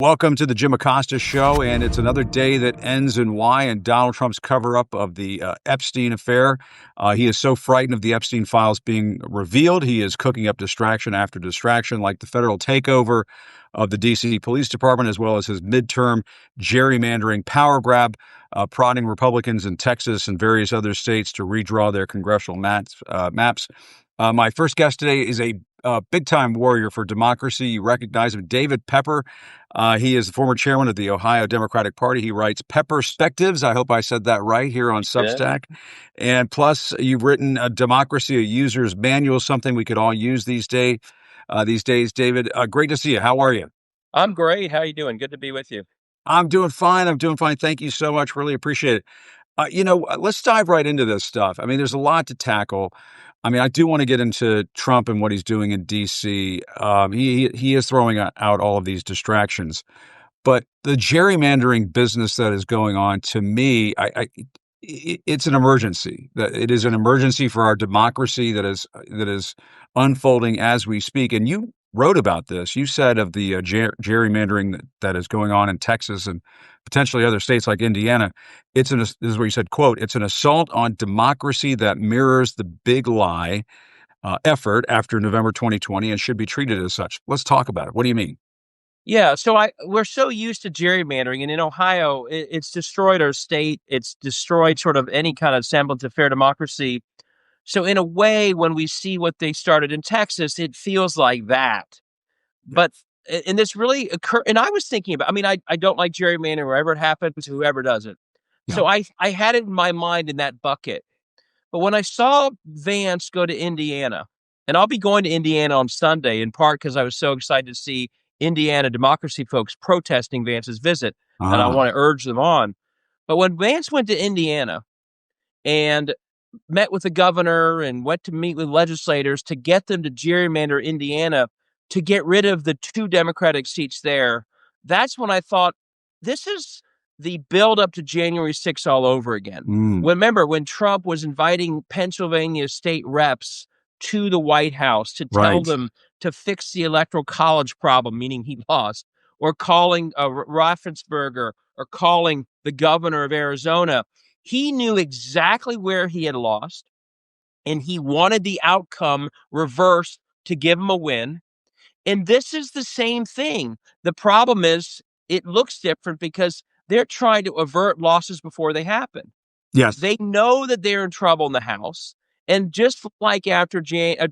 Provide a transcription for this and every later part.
Welcome to the Jim Acosta Show, and it's another day that ends in Y and Donald Trump's cover-up of the Epstein affair. He is so frightened of the Epstein files being revealed, he is cooking up distraction after distraction, like the federal takeover of the D.C. Police Department, as well as his midterm gerrymandering power grab, prodding Republicans in Texas and various other states to redraw their congressional maps. My first guest today is a big-time warrior for democracy. You recognize him, David Pepper. He is the former chairman of the Ohio Democratic Party. He writes Pepperspectives. I hope I said that right here on Substack. And plus, you've written Democracy, a User's Manual, something we could all use these days. David, great to see you. How are you? I'm great. How are you doing? Good to be with you. I'm doing fine. Thank you so much. Really appreciate it. Let's dive right into this stuff. I mean, there's a lot to tackle. I mean, I do want to get into Trump and what he's doing in D.C. He is throwing out all of these distractions, but the gerrymandering business that is going on, to me, it's an emergency. That it is an emergency for our democracy that is unfolding as we speak. And you wrote about this. You said of the gerrymandering that is going on in Texas and potentially other states like Indiana. This is where you said, quote, "It's an assault on democracy that mirrors the big lie effort after November 2020 and should be treated as such." Let's talk about it. What do you mean? Yeah, we're so used to gerrymandering, and in Ohio, it's destroyed our state. It's destroyed sort of any kind of semblance of fair democracy. So in a way, when we see what they started in Texas, it feels like that. But and this really occurred, and I was thinking about. I mean, I don't like gerrymandering wherever it happens, whoever does it. Yeah. So I had it in my mind in that bucket. But when I saw Vance go to Indiana, and I'll be going to Indiana on Sunday, in part because I was so excited to see Indiana democracy folks protesting Vance's visit, and I want to urge them on. But when Vance went to Indiana and met with the governor and went to meet with legislators to get them to gerrymander Indiana to get rid of the 2 Democratic seats there, that's when I thought, this is the build up to January 6th all over again. Remember when Trump was inviting Pennsylvania state reps to the White House to tell them to fix the electoral college problem, meaning he lost, or calling Raffensperger, or calling the governor of Arizona. He knew exactly where he had lost, and he wanted the outcome reversed to give him a win. And this is the same thing. The problem is it looks different because they're trying to avert losses before they happen. Yes. They know that they're in trouble in the House. And just like after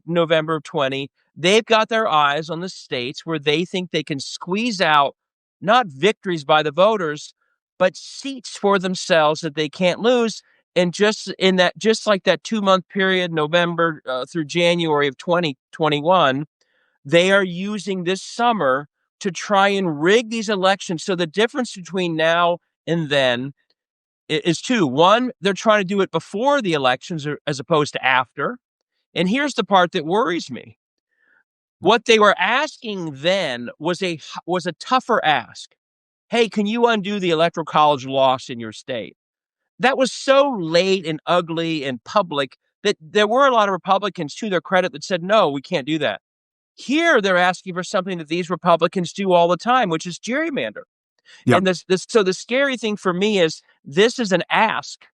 November of 20, they've got their eyes on the states where they think they can squeeze out not victories by the voters, but seats for themselves that they can't lose. And just like that 2-month period, November through January of 2021, they are using this summer to try and rig these elections. So the difference between now and then is 2. 1, they're trying to do it before the elections as opposed to after. And here's the part that worries me. What they were asking then was a tougher ask. Hey, can you undo the electoral college loss in your state? That was so late and ugly and public that there were a lot of Republicans, to their credit, that said, no, we can't do that. Here, they're asking for something that these Republicans do all the time, which is gerrymander. Yep. And so the scary thing for me is this is an ask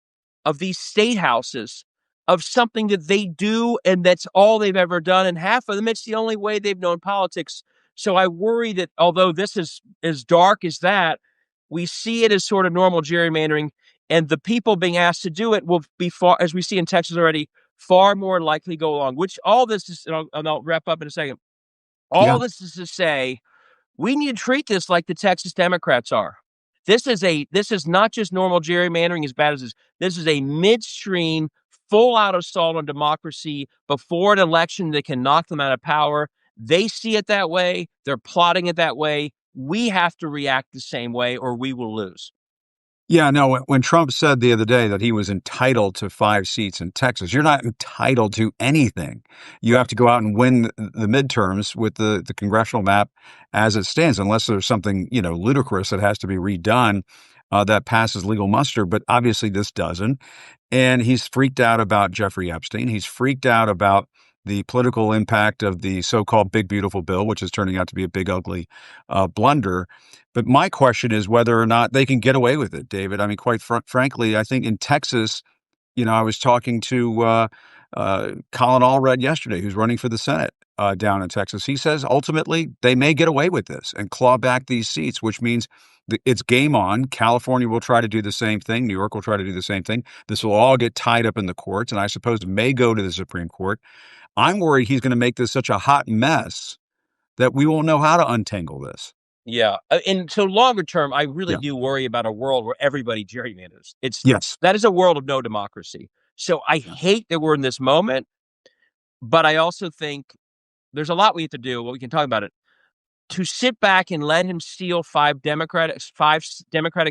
of these state houses of something that they do, and that's all they've ever done. And half of them, it's the only way they've known politics. So I worry that although this is as dark as that, we see it as sort of normal gerrymandering, and the people being asked to do it will be far, as we see in Texas already, far more likely go along. Which all this is, and I'll wrap up in a second. All this is to say, we need to treat this like the Texas Democrats are. This is not just normal gerrymandering as bad as this. This is a midstream, full-out assault on democracy before an election that can knock them out of power. They see it that way. They're plotting it that way. We have to react the same way, or we will lose. Yeah, no, when Trump said the other day that he was entitled to 5 seats in Texas, you're not entitled to anything. You have to go out and win the midterms with the congressional map as it stands, unless there's something, ludicrous that has to be redone that passes legal muster. But obviously this doesn't. And he's freaked out about Jeffrey Epstein. He's freaked out about the political impact of the so-called big beautiful bill, which is turning out to be a big ugly blunder. But my question is whether or not they can get away with it, David. I mean, quite frankly, I think in Texas, I was talking to Colin Allred yesterday, who's running for the Senate down in Texas. He says ultimately they may get away with this and claw back these seats, which means it's game on. California will try to do the same thing. New York will try to do the same thing. This will all get tied up in the courts, and I suppose it may go to the Supreme Court. I'm worried he's going to make this such a hot mess that we won't know how to untangle this. Yeah. And so longer term, I really Yeah. do worry about a world where everybody gerrymanders. Yes. That is a world of no democracy. So I hate that we're in this moment, but I also think there's a lot we have to do. Well, we can talk about it. To sit back and let him steal five Democratic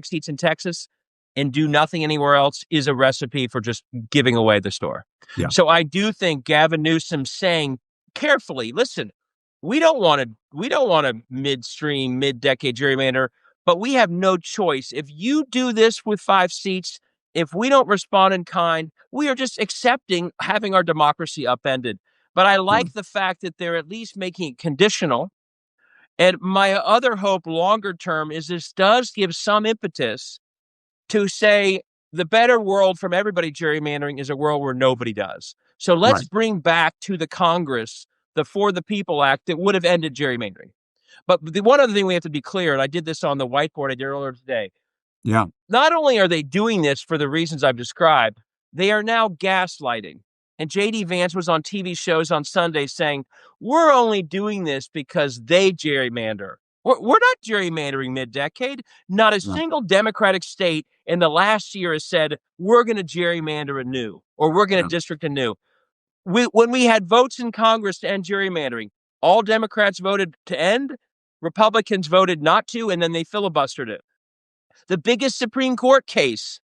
seats in Texas and do nothing anywhere else is a recipe for just giving away the store. Yeah. So I do think Gavin Newsom saying carefully, listen, we don't want a mid-decade gerrymander, but we have no choice. If you do this with 5 seats, if we don't respond in kind, we are just accepting having our democracy upended. But I like the fact that they're at least making it conditional. And my other hope longer term is this does give some impetus to say the better world from everybody gerrymandering is a world where nobody does. So let's bring back to the Congress the For the People Act that would have ended gerrymandering. But the one other thing we have to be clear, and I did this on the whiteboard I did earlier today. Yeah. Not only are they doing this for the reasons I've described, they are now gaslighting. And J.D. Vance was on TV shows on Sunday saying, we're only doing this because they gerrymander. We're not gerrymandering mid-decade. Not a single Democratic state in the last year has said, we're going to gerrymander anew or we're going to district anew. When we had votes in Congress to end gerrymandering, all Democrats voted to end, Republicans voted not to, and then they filibustered it. The biggest Supreme Court case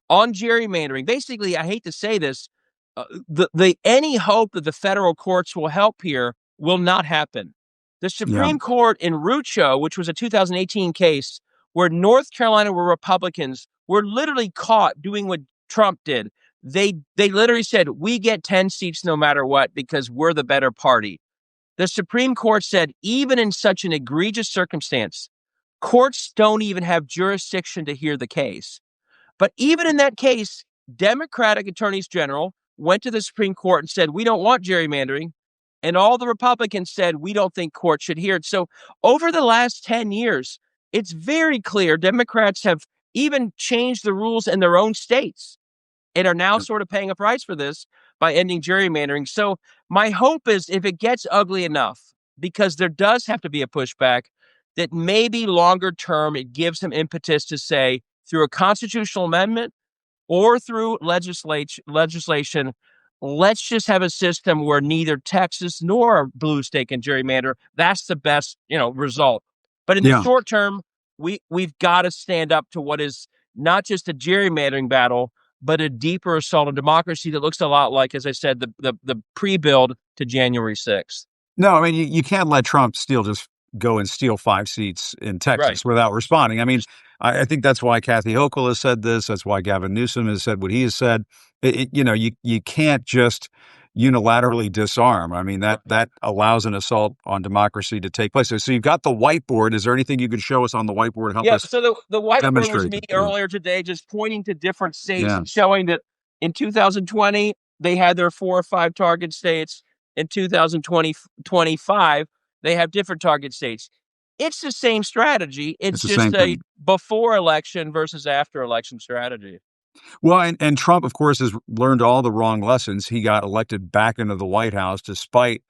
on gerrymandering, basically, I hate to say this, any hope that the federal courts will help here will not happen. The Supreme Court in Rucho, which was a 2018 case where North Carolina were Republicans, were literally caught doing what Trump did. They literally said, we get 10 seats no matter what because we're the better party. The Supreme Court said, even in such an egregious circumstance, courts don't even have jurisdiction to hear the case. But even in that case, Democratic attorneys general went to the Supreme Court and said, we don't want gerrymandering. And all the Republicans said, we don't think courts should hear it. So over the last 10 years, it's very clear Democrats have even changed the rules in their own states and are now sort of paying a price for this by ending gerrymandering. So my hope is if it gets ugly enough, because there does have to be a pushback, that maybe longer term it gives some impetus to say through a constitutional amendment or through legislation, let's just have a system where neither Texas nor blue state can gerrymander. That's the best, result. But in the short term, we've got to stand up to what is not just a gerrymandering battle, but a deeper assault on democracy that looks a lot like, as I said, the pre-build to January 6th. No, I mean, you can't let Trump just go and steal 5 seats in Texas without responding. I mean, I think that's why Kathy Hochul has said this. That's why Gavin Newsom has said what he has said. You can't just unilaterally disarm. I mean, that allows an assault on democracy to take place. So you've got the whiteboard. Is there anything you could show us on the whiteboard? Help us. So the whiteboard was me it. earlier today, just pointing to different states and showing that in 2020, they had their 4 or 5 target states. In 2025, they have different target states. It's the same strategy. It's just a before election versus after election strategy. Well, and Trump, of course, has learned all the wrong lessons. He got elected back into the White House despite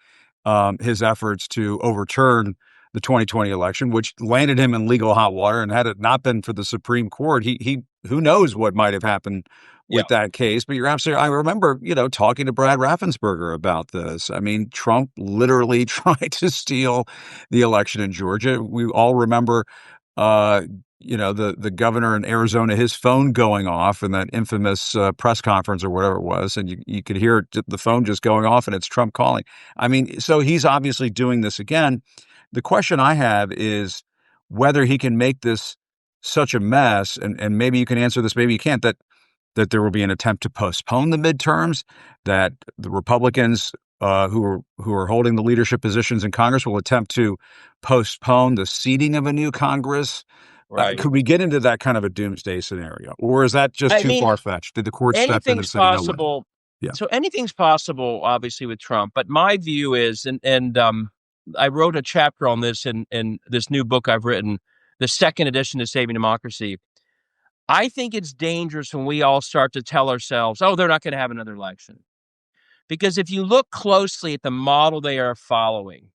his efforts to overturn the 2020 election, which landed him in legal hot water. And had it not been for the Supreme Court, he who knows what might have happened with that case. But you're absolutely, I remember, talking to Brad Raffensperger about this. I mean, Trump literally tried to steal the election in Georgia. We all remember, the governor in Arizona, his phone going off in that infamous press conference or whatever it was. And you could hear the phone just going off and it's Trump calling. I mean, so he's obviously doing this again. The question I have is whether he can make this such a mess, and maybe you can answer this, maybe you can't, that there will be an attempt to postpone the midterms, that the Republicans who are holding the leadership positions in Congress will attempt to postpone the seating of a new Congress. Right. Could we get into that kind of a doomsday scenario, or is that just I too mean, far fetched? Did the court step in and anything's say no way? possible. Yeah, So anything's possible, obviously, with Trump. But my view is, and I wrote a chapter on this in this new book I've written, the second edition of Saving Democracy. I think it's dangerous when we all start to tell ourselves, "Oh, they're not going to have another election," because if you look closely at the model they are following,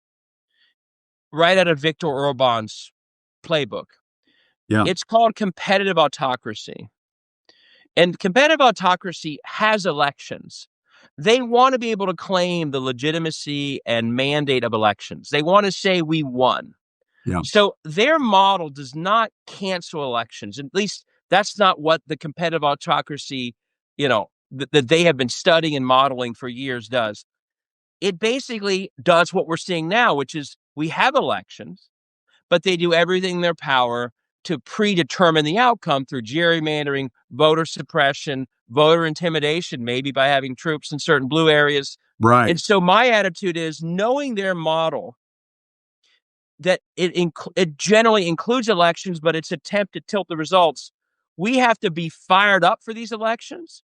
right out of Viktor Orban's playbook, yeah, it's called competitive autocracy. And competitive autocracy has elections. They want to be able to claim the legitimacy and mandate of elections. They want to say we won. yeah, So their model does not cancel elections. At least that's not what the competitive autocracy, that they have been studying and modeling for years does. It basically does what we're seeing now, which is we have elections, but they do everything in their power to predetermine the outcome through gerrymandering, voter suppression, voter intimidation, maybe by having troops in certain blue areas. right, And so my attitude is knowing their model, that it generally includes elections, but its attempt to tilt the results. We have to be fired up for these elections,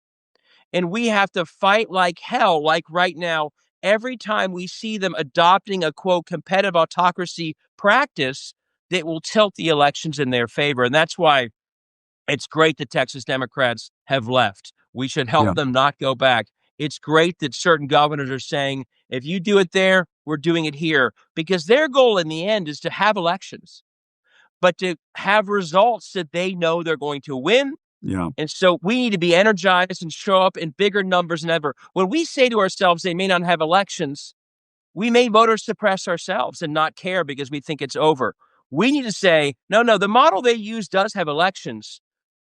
and we have to fight like hell, like right now, every time we see them adopting a quote competitive autocracy practice that will tilt the elections in their favor. And that's why it's great that Texas Democrats have left. We should help yeah, them not go back. It's great that certain governors are saying, if you do it there, we're doing it here, because their goal in the end is to have elections, but to have results that they know they're going to win. yeah, And so we need to be energized and show up in bigger numbers than ever. When we say to ourselves they may not have elections, we may voter suppress ourselves and not care because we think it's over. We need to say, no, no, the model they use does have elections,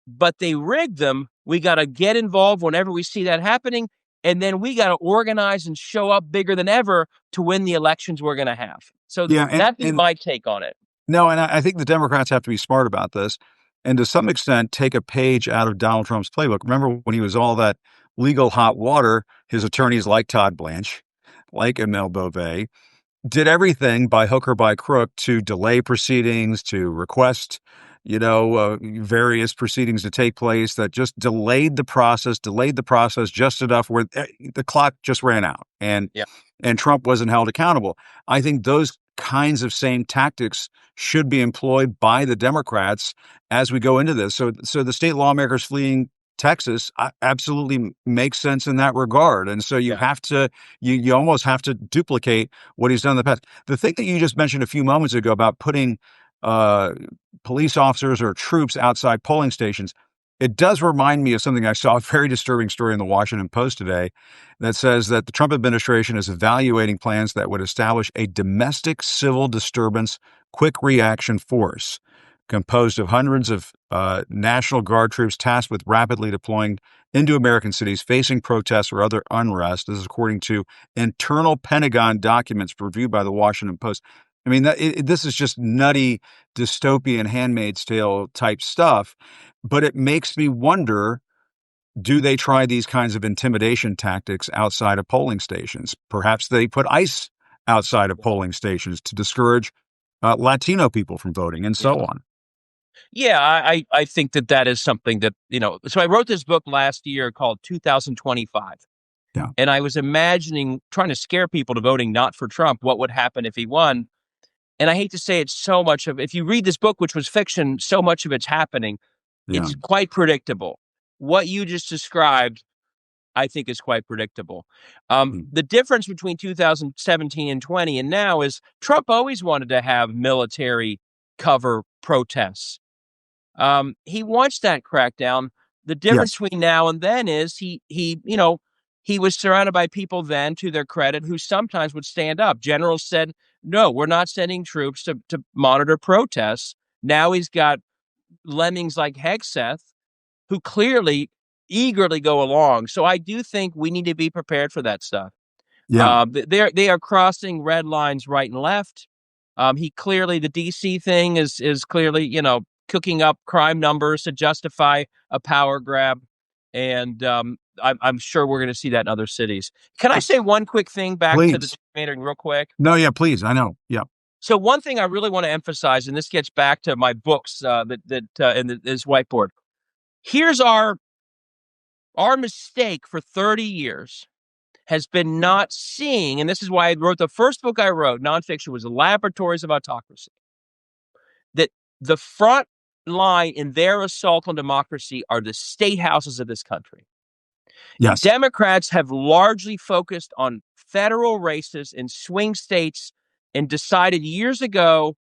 but they rigged them. We got to get involved whenever we see that happening. And then we got to organize and show up bigger than ever to win the elections we're going to have. So yeah, that'd be my take on it. no, and I think the Democrats have to be smart about this, and to some extent take a page out of Donald Trump's playbook. Remember when he was all that legal hot water, his attorneys like Todd Blanche, like Emile Beauvais, did everything by hook or by crook to delay proceedings, to request, various proceedings to take place that just delayed the process just enough where the clock just ran out, Yeah. and Trump wasn't held accountable. I think those kinds of same tactics should be employed by the Democrats as we go into this. So the state lawmakers fleeing Texas absolutely makes sense in that regard. And so you Yeah. have to, you almost have to duplicate what he's done in the past. The thing that you just mentioned a few moments ago about putting uh, police officers or troops outside polling stations, it does remind me of something I saw, a very disturbing story in the Washington Post today that says that the Trump administration is evaluating plans that would establish a domestic civil disturbance quick reaction force composed of hundreds of National Guard troops tasked with rapidly deploying into American cities facing protests or other unrest. This is according to internal Pentagon documents reviewed by the Washington Post. I mean, this is just nutty dystopian Handmaid's Tale type stuff, but it makes me wonder, do they try these kinds of intimidation tactics outside of polling stations? Perhaps they put ICE outside of polling stations to discourage Latino people from voting and so Yeah. on. Yeah, I think that is something that, so I wrote this book last year called 2025. Yeah. And I was imagining trying to scare people to voting not for Trump, what would happen if he won. And I hate to say it, if you read this book, which was fiction, so much of it's happening. Yeah. It's quite predictable. What you just described, I think, is quite predictable. Mm. The difference between 2017 and 20 and now is Trump always wanted to have military cover protests. He wants that crackdown. The difference Yes. between now and then is he was surrounded by people then, to their credit, who sometimes would stand up. Generals said, no, we're not sending troops to monitor protests. Now he's got lemmings like Hegseth, who clearly eagerly go along. So I do think we need to be prepared for that stuff. Yeah. They are crossing red lines right and left. The D.C. thing is clearly, cooking up crime numbers to justify a power grab. And I'm sure we're going to see that in other cities. Can I say one quick thing back to the Please. gerrymandering real quick? No, yeah, please. I know. Yeah. So one thing I really want to emphasize, and this gets back to my books and this whiteboard. Here's our mistake for 30 years has been not seeing, and this is why I wrote the first book I wrote, nonfiction, was The Laboratories of Autocracy, that the front line in their assault on democracy are the state houses of this country. Yes. Democrats have largely focused on federal races in swing states and decided years ago,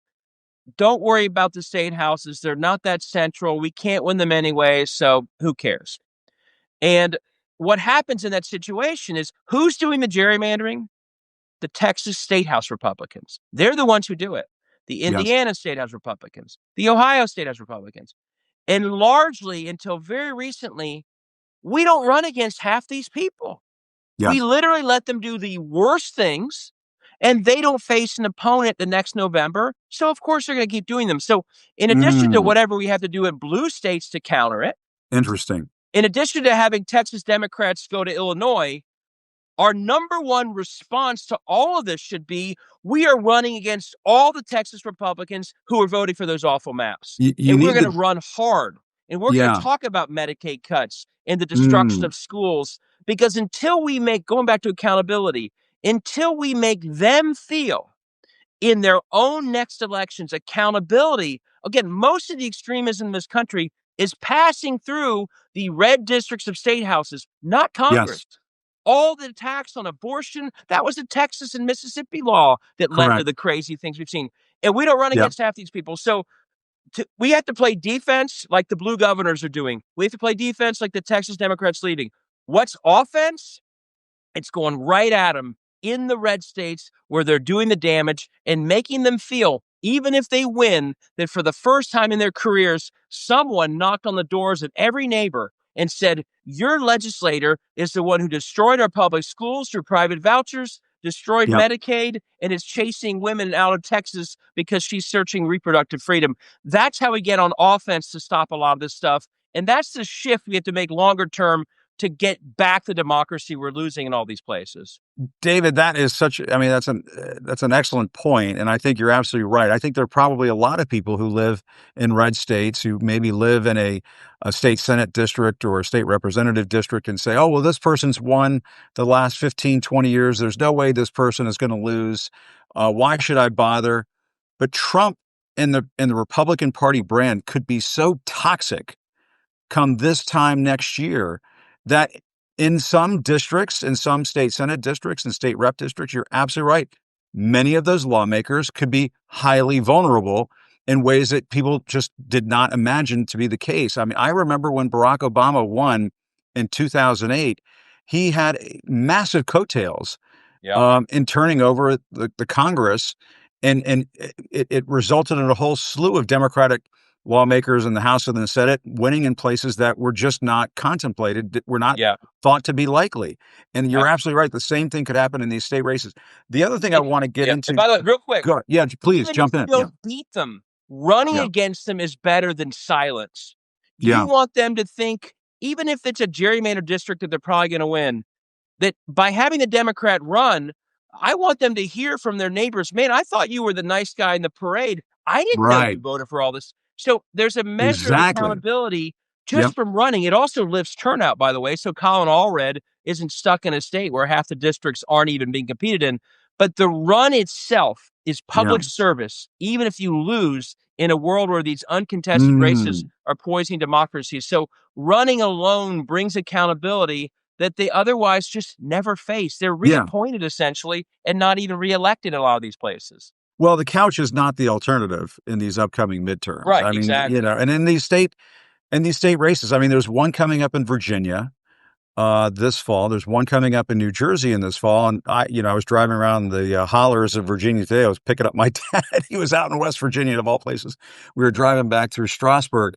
don't worry about the state houses. They're not that central. We can't win them anyway, so who cares? And what happens in that situation is, who's doing the gerrymandering? The Texas State House Republicans. They're the ones who do it. The Yes. Indiana State House Republicans, the Ohio State House Republicans. And largely, until very recently, we don't run against half these people. We Yes. literally let them do the worst things, and they don't face an opponent the next November. So, of course, they're going to keep doing them. So, in addition to whatever we have to do in blue states to counter it, Interesting. in addition to having Texas Democrats go to Illinois, our number one response to all of this should be, we are running against all the Texas Republicans who are voting for those awful maps. You And we're need going to to, run hard. And we're going to yeah. talk about Medicaid cuts and the destruction of schools. Because until we make, going back to accountability, until we make them feel in their own next elections accountability, again, most of the extremism in this country is passing through the red districts of state houses, not Congress. Yes. All the attacks on abortion, that was a Texas and Mississippi law that led to Correct. the crazy things we've seen. And we don't run Yeah. against half these people. So we have to play defense like the blue governors are doing. We have to play defense like the Texas Democrats leading. What's offense? It's going right at them in the red states where they're doing the damage and making them feel, even if they win, that for the first time in their careers, someone knocked on the doors of every neighbor and said, your legislator is the one who destroyed our public schools through private vouchers, destroyed Yep. Medicaid, and is chasing women out of Texas because she's searching reproductive freedom. That's how we get on offense to stop a lot of this stuff. And that's the shift we have to make longer term to get back the democracy we're losing in all these places. David, that is such, I mean, that's an excellent point, and I think you're absolutely right. I think there are probably a lot of people who live in red states who maybe live in a state senate district or a state representative district and say, oh, well, this person's won the last 15, 20 years. There's no way this person is going to lose. Why should I bother? But Trump and the Republican Party brand could be so toxic come this time next year that in some districts, in some state senate districts and state rep districts, you're absolutely right. Many of those lawmakers could be highly vulnerable in ways that people just did not imagine to be the case. I mean, I remember when Barack Obama won in 2008, he had massive coattails in turning over the Congress, and it resulted in a whole slew of Democratic lawmakers in the House and the Senate winning in places that were just not contemplated, that were not thought to be likely. And you're absolutely right. The same thing could happen in these state races. The other thing I want to get into. And by the way, real quick. Please jump in. If you don't beat them, running against them is better than silence. You want them to think, even if it's a gerrymandered district that they're probably going to win, that by having the Democrat run, I want them to hear from their neighbors, man, I thought you were the nice guy in the parade. I didn't know you voted for all this. So there's a measure of accountability just from running. It also lifts turnout, by the way. So Colin Allred isn't stuck in a state where half the districts aren't even being competed in. But the run itself is public service, even if you lose in a world where these uncontested races are poisoning democracy. So running alone brings accountability that they otherwise just never face. They're reappointed essentially and not even reelected in a lot of these places. Well, the couch is not the alternative in these upcoming midterms. Right, I mean, exactly. And in these state races, I mean, there's one coming up in Virginia this fall. There's one coming up in New Jersey in this fall. And I was driving around the hollers of Virginia today. I was picking up my dad. He was out in West Virginia, of all places. We were driving back through Strasburg,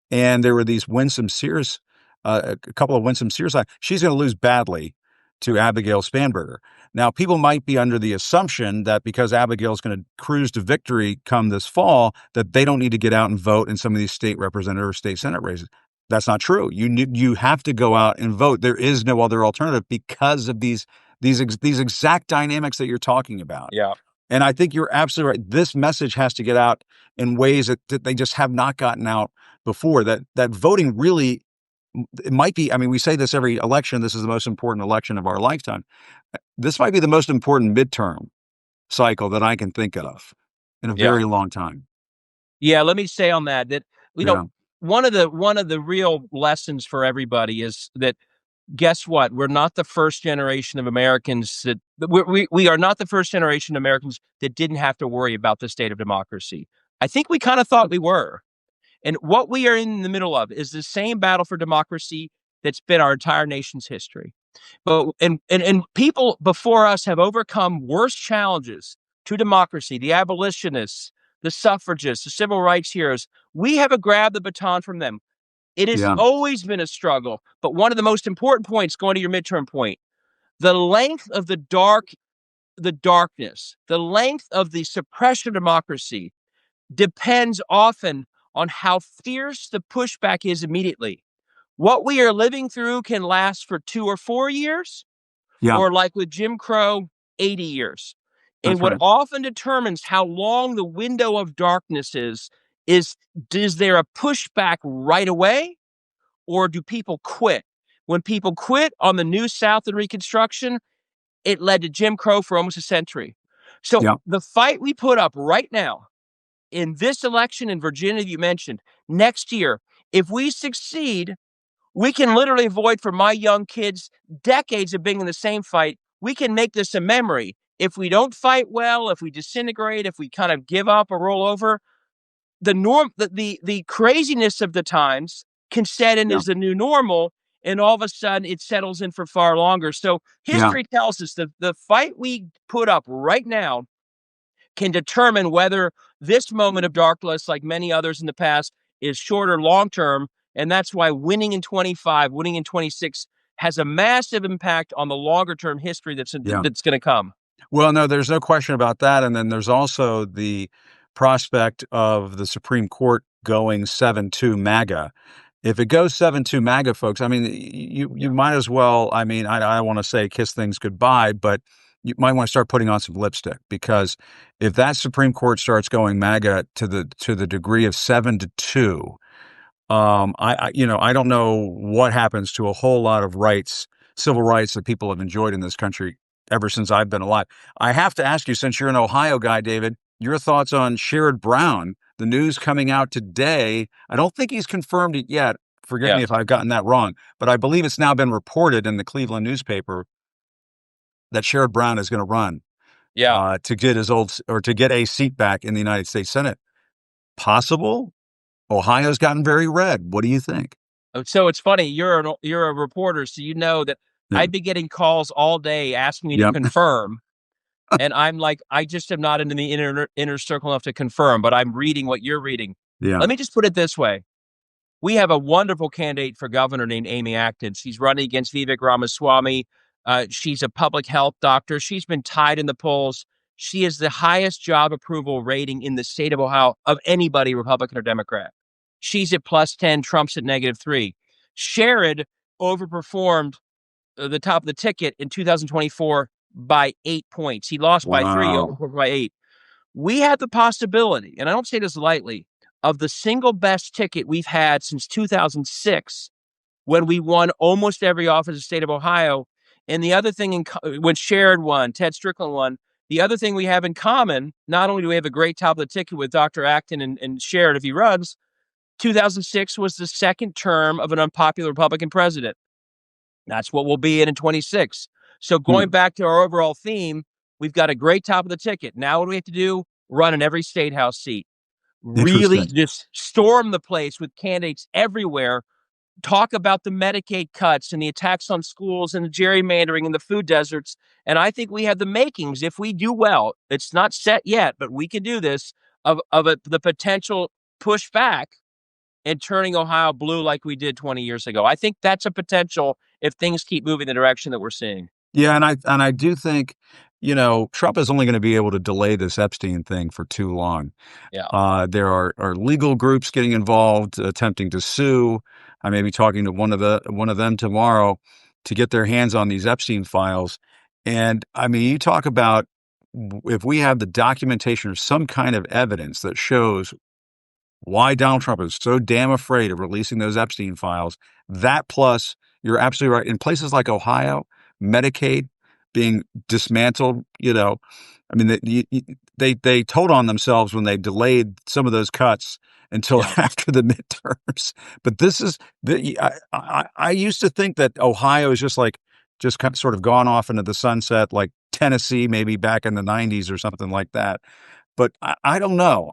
and there were these Winsome Sears, a couple of Winsome Sears. She's going to lose badly to Abigail Spanberger. Now, people might be under the assumption that because Abigail's going to cruise to victory come this fall, that they don't need to get out and vote in some of these state representative or state senate races. That's not true. You have to go out and vote. There is no other alternative because of these exact dynamics that you're talking about. Yeah. And I think you're absolutely right. This message has to get out in ways that they just have not gotten out before. That voting really, it might be. I mean, we say this every election. This is the most important election of our lifetime. This might be the most important midterm cycle that I can think of in a Yeah. very long time. Yeah, let me say on that you know Yeah, one of the real lessons for everybody is that guess what? We're not the first generation of Americans we are not the first generation of Americans that didn't have to worry about the state of democracy. I think we kind of thought we were. And what we are in the middle of is the same battle for democracy that's been our entire nation's history. But and people before us have overcome worse challenges to democracy, the abolitionists, the suffragists, the civil rights heroes. We have grabbed the baton from them. It has yeah, always been a struggle. But one of the most important points, going to your midterm point, the length of the darkness, the length of the suppression of democracy depends often on how fierce the pushback is immediately. What we are living through can last for 2 or 4 years, yeah. or like with Jim Crow, 80 years. And That's what right. often determines how long the window of darkness is there a pushback right away, or do people quit? When people quit on the New South and Reconstruction, it led to Jim Crow for almost a century. So Yeah, the fight we put up right now in this election in Virginia you mentioned, next year, if we succeed, we can literally avoid for my young kids decades of being in the same fight. We can make this a memory. If we don't fight well, if we disintegrate, if we kind of give up or roll over, the craziness of the times can set in yeah, as the new normal, and all of a sudden it settles in for far longer. So yeah, history tells us that the fight we put up right now can determine whether this moment of darkness, like many others in the past, is short or long term. And that's why winning in 25, winning in 26 has a massive impact on the longer term history yeah. that's going to come. Well, no, there's no question about that. And then there's also the prospect of the Supreme Court going 7-2 MAGA. If it goes 7-2 MAGA, folks, I mean, you might as well, I mean, I don't want to say kiss things goodbye, but you might want to start putting on some lipstick, because if that Supreme Court starts going MAGA to the degree of 7-2, I don't know what happens to a whole lot of rights, civil rights that people have enjoyed in this country ever since I've been alive. I have to ask you, since you're an Ohio guy, David, your thoughts on Sherrod Brown, the news coming out today. I don't think he's confirmed it yet. Forgive me if Yes. I've gotten that wrong, but I believe it's now been reported in the Cleveland newspaper that Sherrod Brown is going to run Yeah. to get to get a seat back in the United States Senate. Possible? Ohio's gotten very red. What do you think? So it's funny. You're a reporter, so you know that Yeah. I'd be getting calls all day asking me to Yep. confirm. And I'm like, I just am not in the inner circle enough to confirm, but I'm reading what you're reading. Yeah. Let me just put it this way. We have a wonderful candidate for governor named Amy Acton. She's running against Vivek Ramaswamy. She's a public health doctor. She's been tied in the polls. She has the highest job approval rating in the state of Ohio of anybody, Republican or Democrat. She's at +10, Trump's at -3. Sherrod overperformed the top of the ticket in 2024 by 8 points. He lost by 3, Wow. overperformed by 8. We have the possibility, and I don't say this lightly, of the single best ticket we've had since 2006, when we won almost every office in the state of Ohio. And the other thing, when Sherrod won, Ted Strickland won, the other thing we have in common, not only do we have a great top of the ticket with Dr. Acton and Sherrod if he runs, 2006 was the second term of an unpopular Republican president. That's what we'll be in 26. So going Hmm. back to our overall theme, we've got a great top of the ticket. Now what do we have to do? Run in every state house seat. Really Interesting. just storm the place with candidates everywhere. Talk about the Medicaid cuts and the attacks on schools and the gerrymandering and the food deserts. And I think we have the makings, if we do well, it's not set yet, but we can do this, the potential pushback and turning Ohio blue like we did 20 years ago. I think that's a potential if things keep moving the direction that we're seeing. Yeah, and I do think, Trump is only going to be able to delay this Epstein thing for too long. Yeah. There are legal groups getting involved, attempting to sue. I may be talking to one of them tomorrow to get their hands on these Epstein files. And I mean, you talk about if we have the documentation or some kind of evidence that shows why Donald Trump is so damn afraid of releasing those Epstein files. That plus, you're absolutely right. In places like Ohio, Medicaid being dismantled, I mean, they told on themselves when they delayed some of those cuts until Yeah. after the midterms. But this is I used to think that Ohio is just kind of sort of gone off into the sunset, like Tennessee, maybe back in the '90s or something like that. But I don't know.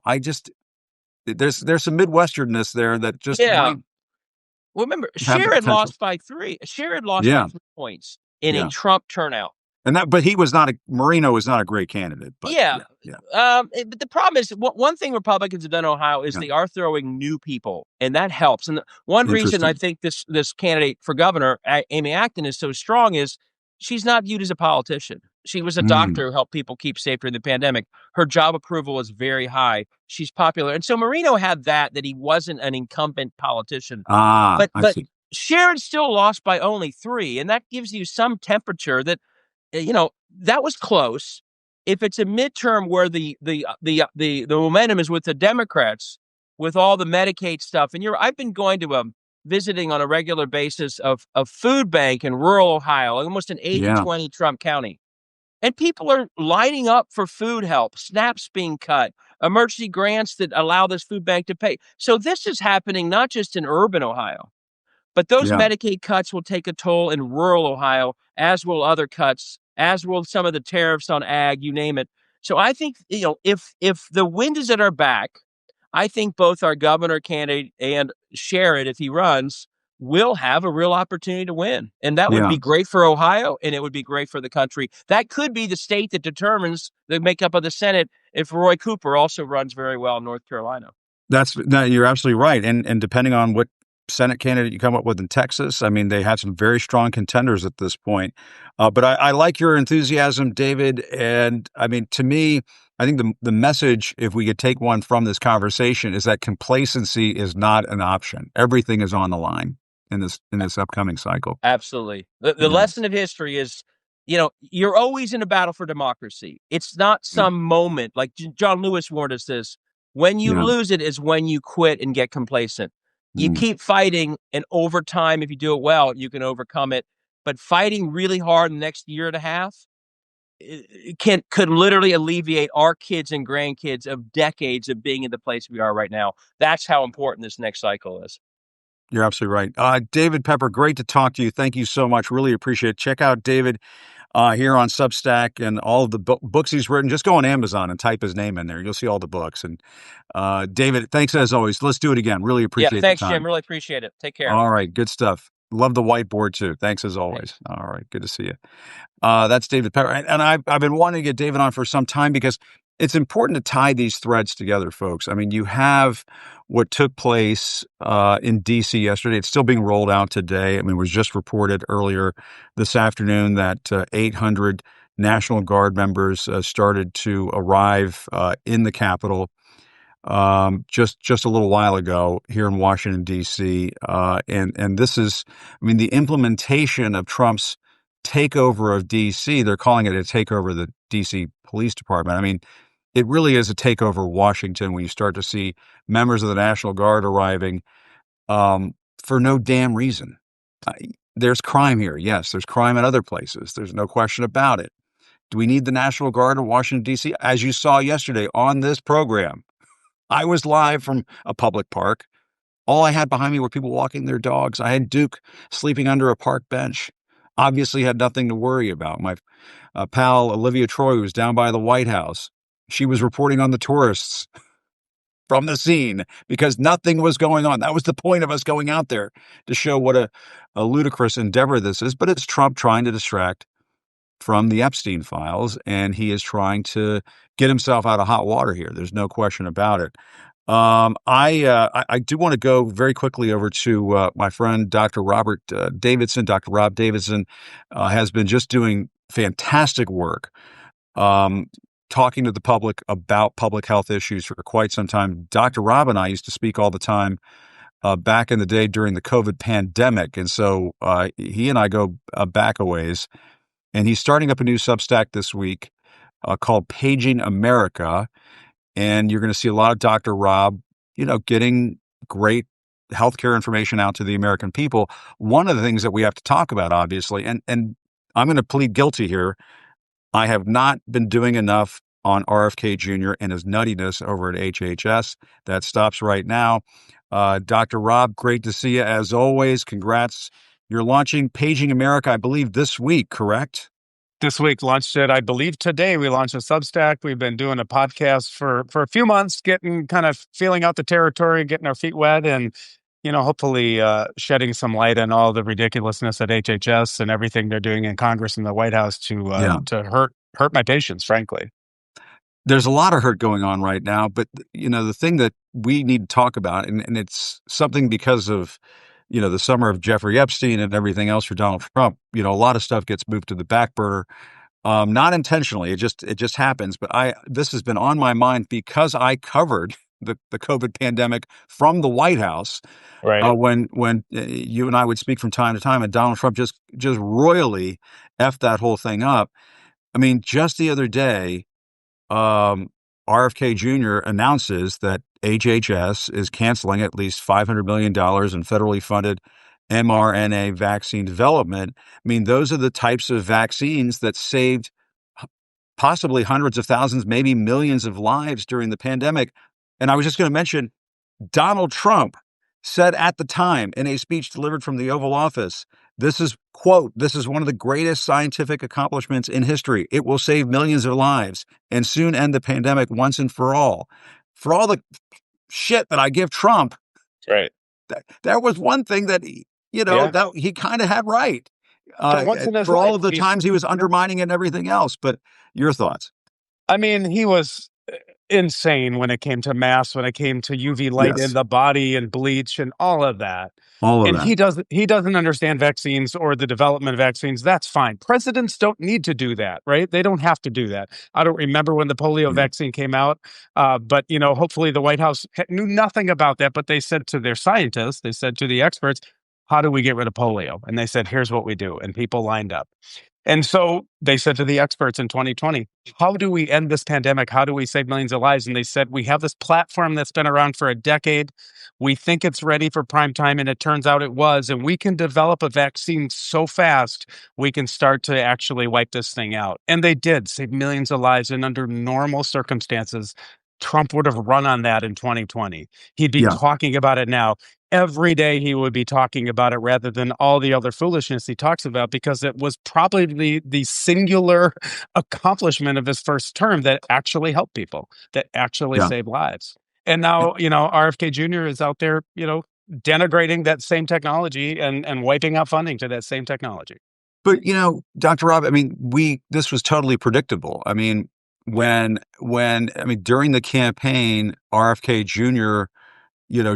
There's some Midwesternness there that just Yeah. might Well, remember, have the potential. Sherrod lost by Yeah, 3 points in a yeah. Trump turnout. But Marino was not a great candidate, but Yeah, yeah, yeah, but the problem is one thing Republicans have done in Ohio is yeah. they are throwing new people, and that helps. And the one reason I Interesting. think this candidate for governor, Amy Acton, is so strong is she's not viewed as a politician. She was a Mm. doctor who helped people keep safe during the pandemic. Her job approval is very high. She's popular, and so Marino had that he wasn't an incumbent politician. Ah, But I see. Sherrod still lost by only 3, and that gives you some temperature that that was close. If it's a midterm where the momentum is with the Democrats, with all the Medicaid stuff, and I've been going to visiting on a regular basis of a food bank in rural Ohio, almost an Yeah, 80-20 Trump county. And people are lining up for food help, SNAPs being cut, emergency grants that allow this food bank to pay. So this is happening not just in urban Ohio, but those yeah, Medicaid cuts will take a toll in rural Ohio, as will other cuts, as will some of the tariffs on ag, you name it. So I think, if the wind is at our back, I think both our governor candidate and Sherrod, if he runs, will have a real opportunity to win. And that would yeah. be great for Ohio, and it would be great for the country. That could be the state that determines the makeup of the Senate if Roy Cooper also runs very well in North Carolina. No, you're absolutely right. And depending on what Senate candidate you come up with in Texas, I mean, they have some very strong contenders at this point. But I like your enthusiasm, David. And I mean, to me, I think the message, if we could take one from this conversation, is that complacency is not an option. Everything is on the line in this upcoming cycle. Absolutely. The Yeah, lesson of history is, you're always in a battle for democracy. It's not yeah, some moment like John Lewis warned us this. When you yeah. lose it is when you quit and get complacent. You Mm. keep fighting, and over time, if you do it well, you can overcome it. But fighting really hard in the next year and a half could literally alleviate our kids and grandkids of decades of being in the place we are right now. That's how important this next cycle is. You're absolutely right. David Pepper, great to talk to you. Thank you so much. Really appreciate it. Check out David here on Substack and all of the books he's written. Just go on Amazon and type his name in there. You'll see all the books. And David, thanks as always. Let's do it again. Really Yeah, appreciate the thanks, Jim. time. Really appreciate it. Take care. All right, good stuff. Love the whiteboard too. Thanks as always. Thanks. All right, good to see you. That's David Pepper, and I've been wanting to get David on for some time because it's important to tie these threads together, folks. I mean, you have what took place in D.C. yesterday. It's still being rolled out today. I mean, it was just reported earlier this afternoon that 800 National Guard members started to arrive in the Capitol just a little while ago here in Washington D.C. And this is, I mean, the implementation of Trump's takeover of D.C. They're calling it a takeover of the D.C. Police Department. I mean, it really is a takeover of Washington when you start to see members of the National Guard arriving for no damn reason. Uh, there's crime here. Yes, there's crime in other places. There's no question about it. Do we need the National Guard in Washington, D.C.? As you saw yesterday on this program, I was live from a public park. All I had behind me were people walking their dogs. I had Duke sleeping under a park bench. Obviously had nothing to worry about. My pal Olivia Troy was down by the White House. She was reporting on the tourists from the scene because nothing was going on. That was the point of us going out there, to show what a ludicrous endeavor this is. But it's Trump trying to distract from the Epstein files, and he is trying to get himself out of hot water here. There's no question about it. I do want to go very quickly over to my friend Dr. Robert Davidson. Dr. Rob Davidson has been just doing fantastic work, talking to the public about public health issues for quite some time. Dr. Rob and I used to speak all the time back in the day during the COVID pandemic. And so he and I go back a ways. And he's starting up a new Substack this week called Paging America. And you're going to see a lot of Dr. Rob, getting great healthcare information out to the American people. One of the things that we have to talk about, obviously, and I'm going to plead guilty here. I have not been doing enough on RFK Jr. and his nuttiness over at HHS. That stops right now. Dr. Rob, great to see you as always. Congrats. You're launching Paging America, I believe, this week, correct? This week launched it, I believe today we launched a Substack. We've been doing a podcast for a few months, feeling out the territory, getting our feet wet, and hopefully shedding some light on all the ridiculousness at HHS and everything they're doing in Congress and the White House to hurt my patients, frankly. There's a lot of hurt going on right now, but the thing that we need to talk about, and it's something because of the summer of Jeffrey Epstein and everything else for Donald Trump, a lot of stuff gets moved to the back burner, not intentionally. It just happens. But this has been on my mind because I covered the COVID pandemic from the White House, right? When you and I would speak from time to time, and Donald Trump just royally effed that whole thing up. I mean, just the other day, RFK Jr. announces that HHS is canceling at least $500 million in federally funded mRNA vaccine development. I mean, those are the types of vaccines that saved possibly hundreds of thousands, maybe millions of lives during the pandemic. And I was just going to mention, Donald Trump said at the time in a speech delivered from the Oval Office, this is, quote, "This is one of the greatest scientific accomplishments in history. It will save millions of lives and soon end the pandemic once and for all." For all the shit that I give Trump, right? There was one thing that that he kind of had right. For all of the times he was undermining it and everything else. But your thoughts? I mean, he was insane when it came to masks, when it came to UV light in the body and bleach and all of that. He doesn't understand vaccines or the development of vaccines. That's fine. Presidents don't need to do that, right? They don't have to do that. I don't remember when the polio vaccine came out, but hopefully the White House knew nothing about that. But they said to their scientists, they said to the experts, "How do we get rid of polio?" And they said, "Here's what we do." And people lined up. And so they said to the experts in 2020, "How do we end this pandemic? How do we save millions of lives?" And they said, "We have this platform that's been around for a decade. We think it's ready for prime time." And it turns out it was. And we can develop a vaccine so fast, we can start to actually wipe this thing out. And they did save millions of lives. And under normal circumstances, Trump would have run on that in 2020. He'd be talking about it now. Every day he would be talking about it rather than all the other foolishness he talks about, because it was probably the singular accomplishment of his first term that actually helped people, that actually saved lives. And now, RFK Jr. is out there, denigrating that same technology and wiping out funding to that same technology. But, Dr. Rob, I mean, this was totally predictable. I mean, during the campaign, RFK Jr.,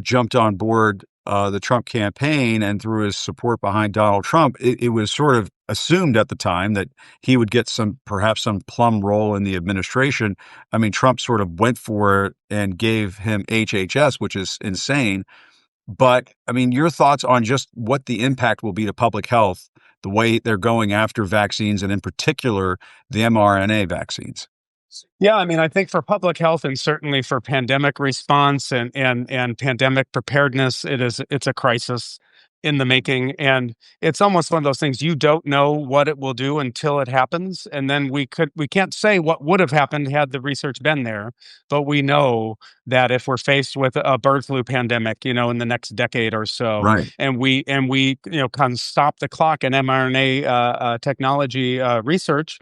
jumped on board the Trump campaign, and through his support behind Donald Trump, it was sort of assumed at the time that he would get perhaps some plum role in the administration. I mean, Trump sort of went for it and gave him HHS, which is insane. But I mean, your thoughts on just what the impact will be to public health, the way they're going after vaccines, and in particular, the mRNA vaccines? Yeah, I mean, I think for public health and certainly for pandemic response and pandemic preparedness, it's a crisis in the making. And it's almost one of those things, you don't know what it will do until it happens. And then we can't say what would have happened had the research been there, but we know that if we're faced with a bird flu pandemic, in the next decade or so, right, and we kind of stop the clock in mRNA technology research,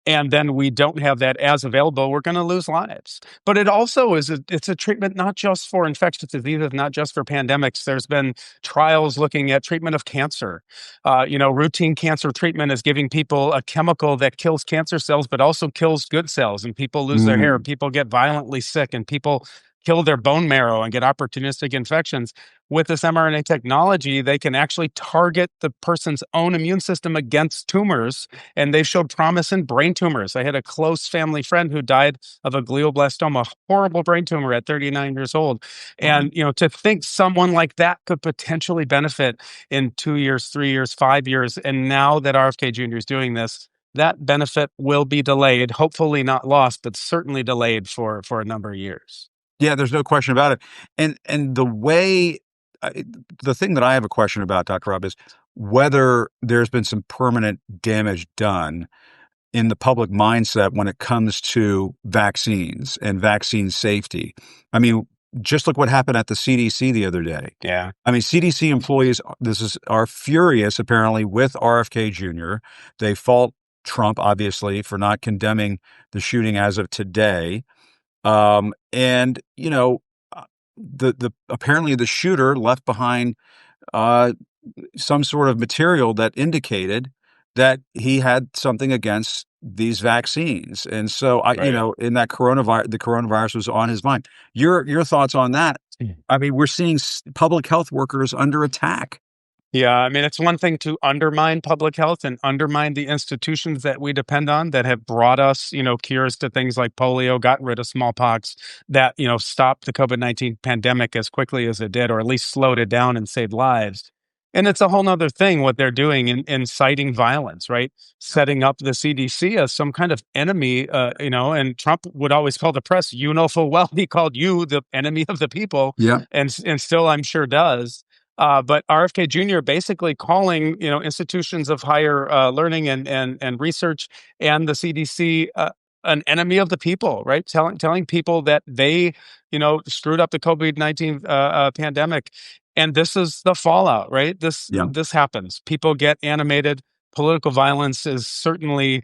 and then we don't have that as available, we're going to lose lives. But it also it's a treatment not just for infectious diseases, not just for pandemics. There's been trials looking at treatment of cancer. Routine cancer treatment is giving people a chemical that kills cancer cells, but also kills good cells, and people lose their hair, people get violently sick, and people kill their bone marrow and get opportunistic infections. With this mRNA technology, they can actually target the person's own immune system against tumors, and they showed promise in brain tumors. I had a close family friend who died of a glioblastoma, horrible brain tumor at 39 years old. And, to think someone like that could potentially benefit in 2 years, 3 years, 5 years, and now that RFK Jr. is doing this, that benefit will be delayed, hopefully not lost, but certainly delayed for a number of years. Yeah, there's no question about it. And the way the thing that I have a question about, Dr. Rob, is whether there's been some permanent damage done in the public mindset when it comes to vaccines and vaccine safety. I mean, just look what happened at the CDC the other day. Yeah. I mean, CDC employees are furious apparently with RFK Jr. They fault Trump, obviously, for not condemning the shooting as of today. And the apparently the shooter left behind some sort of material that indicated that he had something against these vaccines. And so in that the coronavirus was on his mind. Your thoughts on that? I mean, we're seeing public health workers under attack. Yeah, I mean, it's one thing to undermine public health and undermine the institutions that we depend on that have brought us, cures to things like polio, got rid of smallpox, that, stopped the COVID-19 pandemic as quickly as it did, or at least slowed it down and saved lives. And it's a whole nother thing what they're doing in inciting violence, right? Setting up the CDC as some kind of enemy, and Trump would always call the press, full well, he called you the enemy of the people. Yeah. And still, I'm sure does. But RFK Jr. basically calling, institutions of higher learning and research and the CDC an enemy of the people, right? Telling people that they, screwed up the COVID-19 pandemic, and this is the fallout, right? This happens. People get animated. Political violence is certainly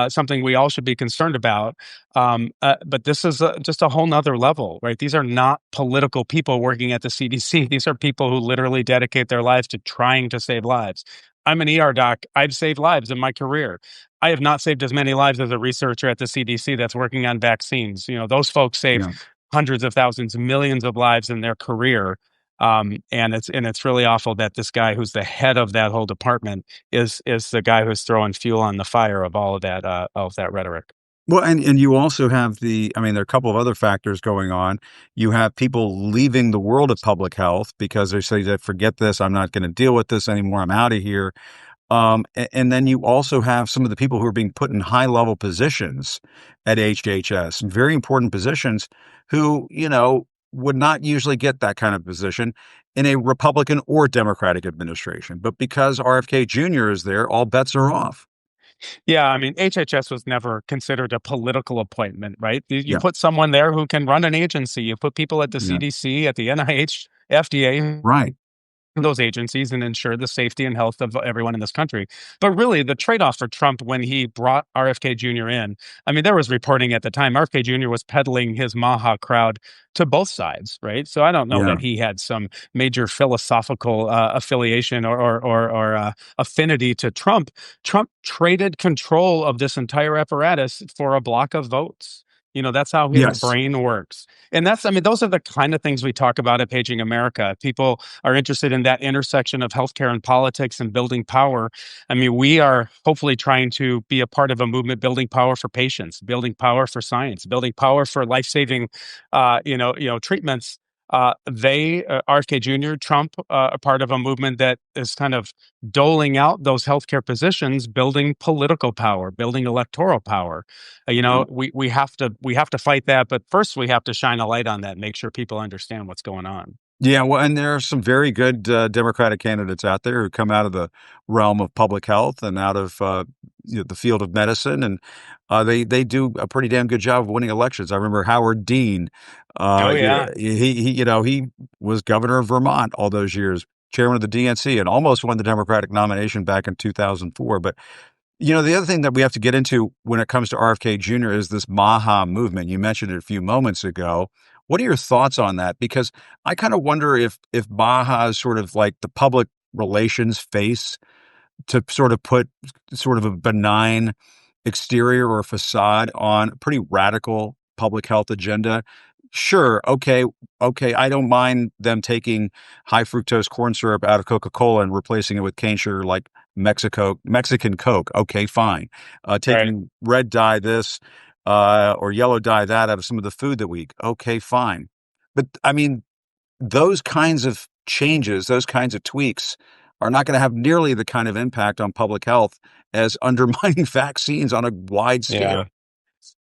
something we all should be concerned about. But this is just a whole nother level, right? These are not political people working at the CDC. These are people who literally dedicate their lives to trying to save lives. I'm an ER doc. I've saved lives in my career. I have not saved as many lives as a researcher at the CDC that's working on vaccines. Those folks save hundreds of thousands, millions of lives in their career. And it's really awful that this guy who's the head of that whole department is the guy who's throwing fuel on the fire of all of that rhetoric. Well, and you also have there are a couple of other factors going on. You have people leaving the world of public health because they say that forget this, I'm not going to deal with this anymore, I'm out of here. And then you also have some of the people who are being put in high level positions at HHS, very important positions, who, would not usually get that kind of position in a Republican or Democratic administration. But because RFK Jr. is there, all bets are off. Yeah, I mean, HHS was never considered a political appointment, right? You put someone there who can run an agency. You put people at the CDC, at the NIH, FDA, right? Those agencies, and ensure the safety and health of everyone in this country. But really, the trade-off for Trump when he brought RFK Jr. in, I mean, there was reporting at the time RFK Jr. was peddling his Maha crowd to both sides, right? So I don't know that he had some major philosophical affiliation or affinity to Trump. Trump traded control of this entire apparatus for a block of votes. That's how his brain works. And those are the kind of things we talk about at Paging America. People are interested in that intersection of healthcare and politics and building power. I mean, we are hopefully trying to be a part of a movement building power for patients, building power for science, building power for life-saving, treatments. RFK Jr., Trump, are part of a movement that is kind of doling out those healthcare positions, building political power, building electoral power. We have to fight that, but first we have to shine a light on that and make sure people understand what's going on. Yeah, well, and there are some very good Democratic candidates out there who come out of the realm of public health and out of the field of medicine, and they do a pretty damn good job of winning elections. I remember Howard Dean. He was governor of Vermont all those years, chairman of the DNC, and almost won the Democratic nomination back in 2004. But the other thing that we have to get into when it comes to RFK Jr. is this Maha movement. You mentioned it a few moments ago. What are your thoughts on that? Because I kind of wonder if Maha is sort of like the public relations face to sort of put sort of a benign exterior or facade on a pretty radical public health agenda. Sure. Okay. I don't mind them taking high fructose corn syrup out of Coca-Cola and replacing it with cane sugar like Mexican Coke. Okay, fine. Right. Taking red dye this or yellow dye that out of some of the food that we eat. Okay, fine. But I mean, those kinds of changes, those kinds of tweaks are not going to have nearly the kind of impact on public health as undermining vaccines on a wide Yeah. scale.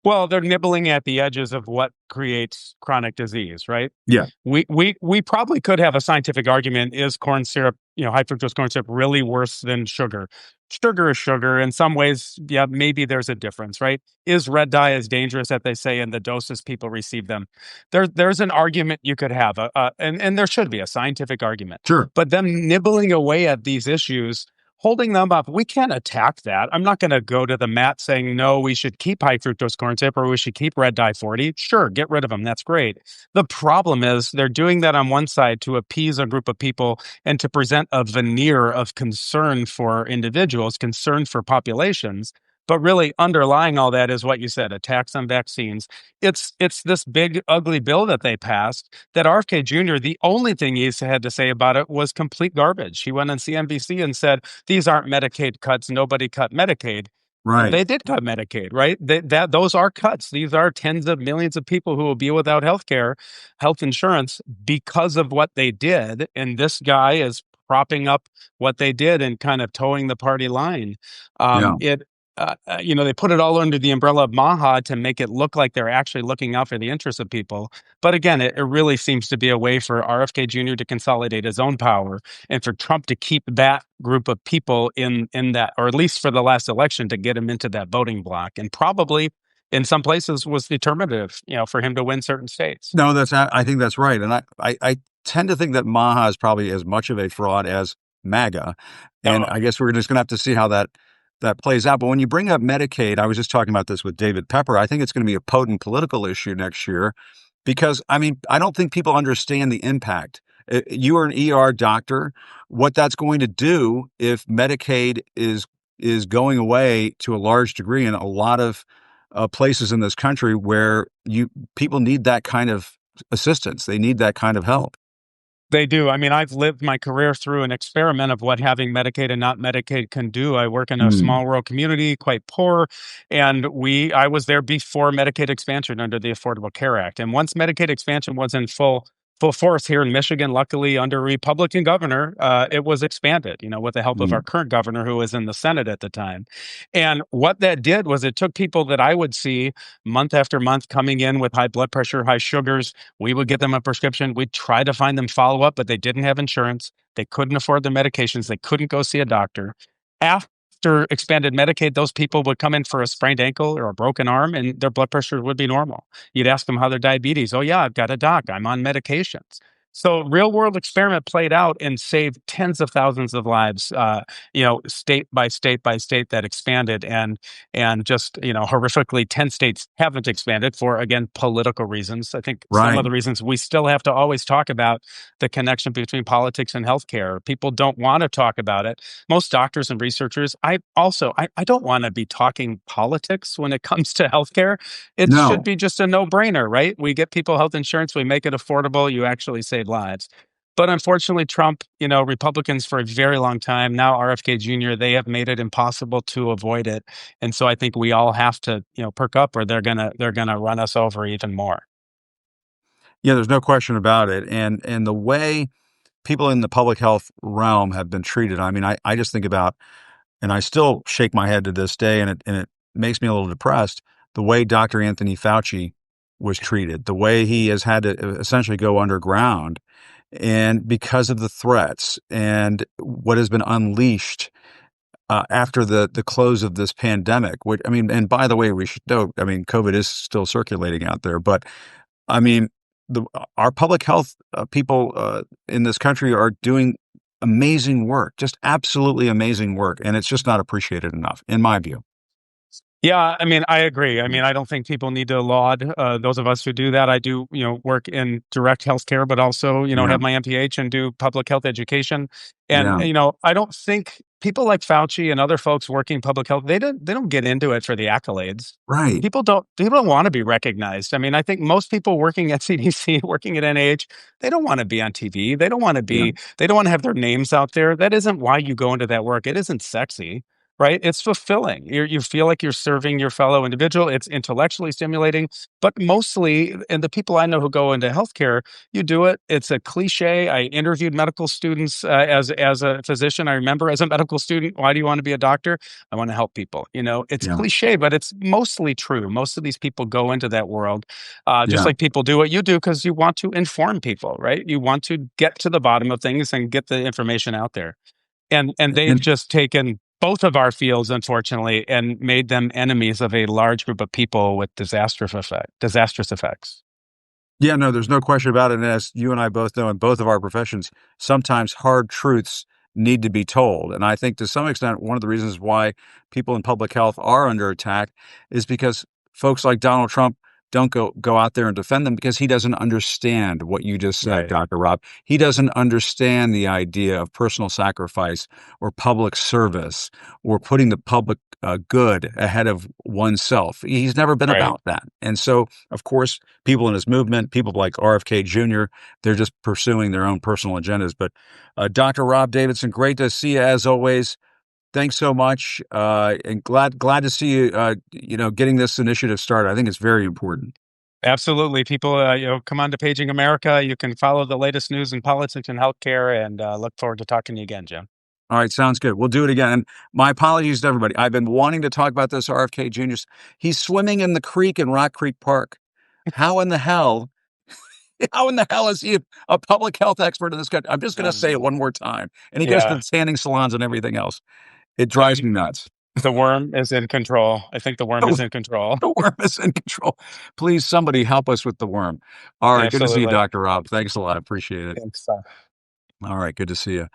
Well, they're nibbling at the edges of what creates chronic disease, right? Yeah. We probably could have a scientific argument: is corn syrup, high fructose corn syrup, really worse than sugar? Sugar is sugar. In some ways, yeah, maybe there's a difference, right? Is red dye as dangerous as they say in the doses people receive them? There's an argument you could have, and there should be a scientific argument. Sure. But them nibbling away at these issues, holding them up, we can't attack that. I'm not going to go to the mat saying, no, we should keep high fructose corn syrup or we should keep red dye 40. Sure, get rid of them. That's great. The problem is they're doing that on one side to appease a group of people and to present a veneer of concern for individuals, concern for populations. But really underlying all that is what you said, attacks on vaccines. It's this big, ugly bill that they passed that RFK Jr., the only thing he had to say about it was complete garbage. He went on CNBC and said, these aren't Medicaid cuts. Nobody cut Medicaid. Right. They did cut Medicaid, right? Those are cuts. These are tens of millions of people who will be without health insurance because of what they did. And this guy is propping up what they did and kind of towing the party line. They put it all under the umbrella of MAHA to make it look like they're actually looking out for the interests of people. But again, it really seems to be a way for RFK Jr. to consolidate his own power and for Trump to keep that group of people in that, or at least for the last election, to get him into that voting block. And probably in some places was determinative, for him to win certain states. No, I think that's right. And I tend to think that MAHA is probably as much of a fraud as MAGA. And I guess we're just going to have to see how that plays out. But when you bring up Medicaid, I was just talking about this with David Pepper. I think it's going to be a potent political issue next year because, I don't think people understand the impact. You are an ER doctor. What that's going to do if Medicaid is going away to a large degree in a lot of places in this country where people need that kind of assistance. They need that kind of help. They do. I've lived my career through an experiment of what having Medicaid and not Medicaid can do. I work in a small rural community, quite poor, and I was there before Medicaid expansion under the Affordable Care Act. And once Medicaid expansion was in full force here in Michigan, luckily under a Republican governor, it was expanded, with the help of our current governor who was in the Senate at the time. And what that did was it took people that I would see month after month coming in with high blood pressure, high sugars. We would get them a prescription. We'd try to find them follow-up, but they didn't have insurance. They couldn't afford their medications. They couldn't go see a doctor. After expanded Medicaid, those people would come in for a sprained ankle or a broken arm and their blood pressure would be normal. You'd ask them how their diabetes. Oh yeah, I've got a doc. I'm on medications. So real world experiment played out and saved tens of thousands of lives, state by state by state that expanded and just, horrifically 10 states haven't expanded for, again, political reasons. I think some of the reasons we still have to always talk about the connection between politics and healthcare. People don't want to talk about it. Most doctors and researchers, I don't want to be talking politics when it comes to healthcare. It should be just a no-brainer, right? We get people health insurance, we make it affordable, you actually save lives. But unfortunately, Trump, Republicans for a very long time, now RFK Jr., they have made it impossible to avoid it. And so I think we all have to, perk up or they're gonna run us over even more. Yeah, there's no question about it. And the way people in the public health realm have been treated, I just think about, and I still shake my head to this day, and it makes me a little depressed, the way Dr. Anthony Fauci was treated, the way he has had to essentially go underground, and because of the threats and what has been unleashed after the close of this pandemic. And by the way, we should know, COVID is still circulating out there, but our public health people in this country are doing amazing work, just absolutely amazing work, and it's just not appreciated enough, in my view. Yeah, I agree. I don't think people need to laud those of us who do that. I do, work in direct healthcare, but also, have my MPH and do public health education. And, I don't think people like Fauci and other folks working in public health, they don't get into it for the accolades. Right. People don't want to be recognized. I mean, I think most people working at CDC, working at NIH, they don't want to be on TV. They don't want to be, they don't want to have their names out there. That isn't why you go into that work. It isn't sexy, right? It's fulfilling. You feel like you're serving your fellow individual. It's intellectually stimulating, but mostly, and the people I know who go into healthcare, you do it. It's a cliche. I interviewed medical students as a physician. I remember as a medical student, why do you want to be a doctor? I want to help people. It's cliche, but it's mostly true. Most of these people go into that world, just like people do what you do, because you want to inform people, right? You want to get to the bottom of things and get the information out there. And they've just taken both of our fields, unfortunately, and made them enemies of a large group of people with disastrous effects. Yeah, no, there's no question about it. And as you and I both know, in both of our professions, sometimes hard truths need to be told. And I think to some extent, one of the reasons why people in public health are under attack is because folks like Donald Trump don't go out there and defend them, because he doesn't understand what you just said, Right. Dr. Rob. He doesn't understand the idea of personal sacrifice or public service or putting the public good ahead of oneself. He's never been about that. And so, of course, people in his movement, people like RFK Jr., they're just pursuing their own personal agendas. But Dr. Rob Davidson, great to see you as always. Thanks so much, and glad to see you, getting this initiative started. I think it's very important. Absolutely. People, come on to Paging America. You can follow the latest news in politics and healthcare, and look forward to talking to you again, Jim. All right, sounds good. We'll do it again. And my apologies to everybody. I've been wanting to talk about this RFK Jr. He's swimming in the creek in Rock Creek Park. How in the hell is he a public health expert in this country? I'm just going to say it one more time. And he goes to the tanning salons and everything else. It drives me nuts. The worm is in control. I think the worm is in control. The worm is in control. Please, somebody help us with the worm. All right. Absolutely. Good to see you, Dr. Rob. Thanks a lot. Appreciate it. Thanks. All right. Good to see you.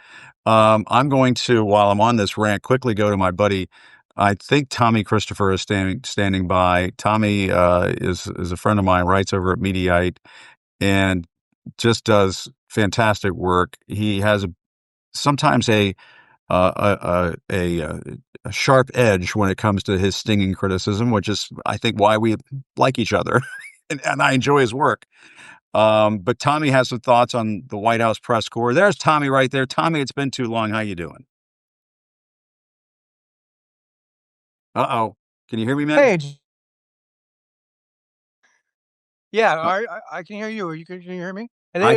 I'm going to, while I'm on this rant, quickly go to my buddy. I think Tommy Christopher is standing by. Tommy is a friend of mine, writes over at Mediaite, and just does fantastic work. He has sometimes a sharp edge when it comes to his stinging criticism, which is, I think, why we like each other, and I enjoy his work. But Tommy has some thoughts on the White House press corps. There's Tommy right there. Tommy, it's been too long. How you doing? Uh-oh. Can you hear me, man? Hey. Yeah, I can hear you. Can you hear me? Hello?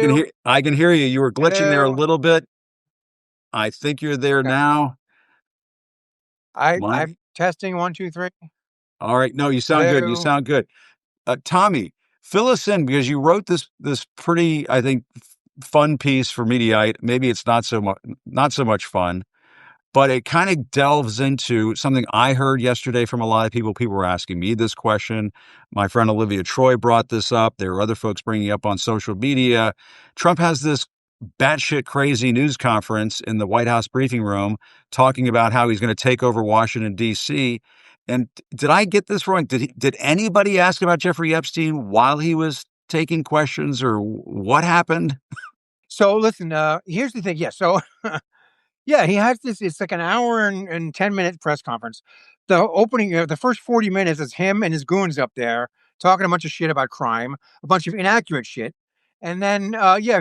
I can hear you. You were glitching there a little bit. I think you're there now. I'm testing 1, 2, 3. All right. No, you sound good. You sound good. Tommy, fill us in, because you wrote this pretty, I think, fun piece for Mediaite. Maybe it's not so much fun, but it kind of delves into something I heard yesterday from a lot of people. People were asking me this question. My friend Olivia Troy brought this up. There were other folks bringing it up on social media. Trump has this batshit crazy news conference in the White House briefing room talking about how he's going to take over Washington, D.C. And did I get this wrong? Did anybody ask about Jeffrey Epstein while he was taking questions, or what happened? So listen, here's the thing. Yeah. So yeah, he has this. It's like an hour and 10-minute press conference. The opening, the first 40 minutes is him and his goons up there talking a bunch of shit about crime, a bunch of inaccurate shit. And then,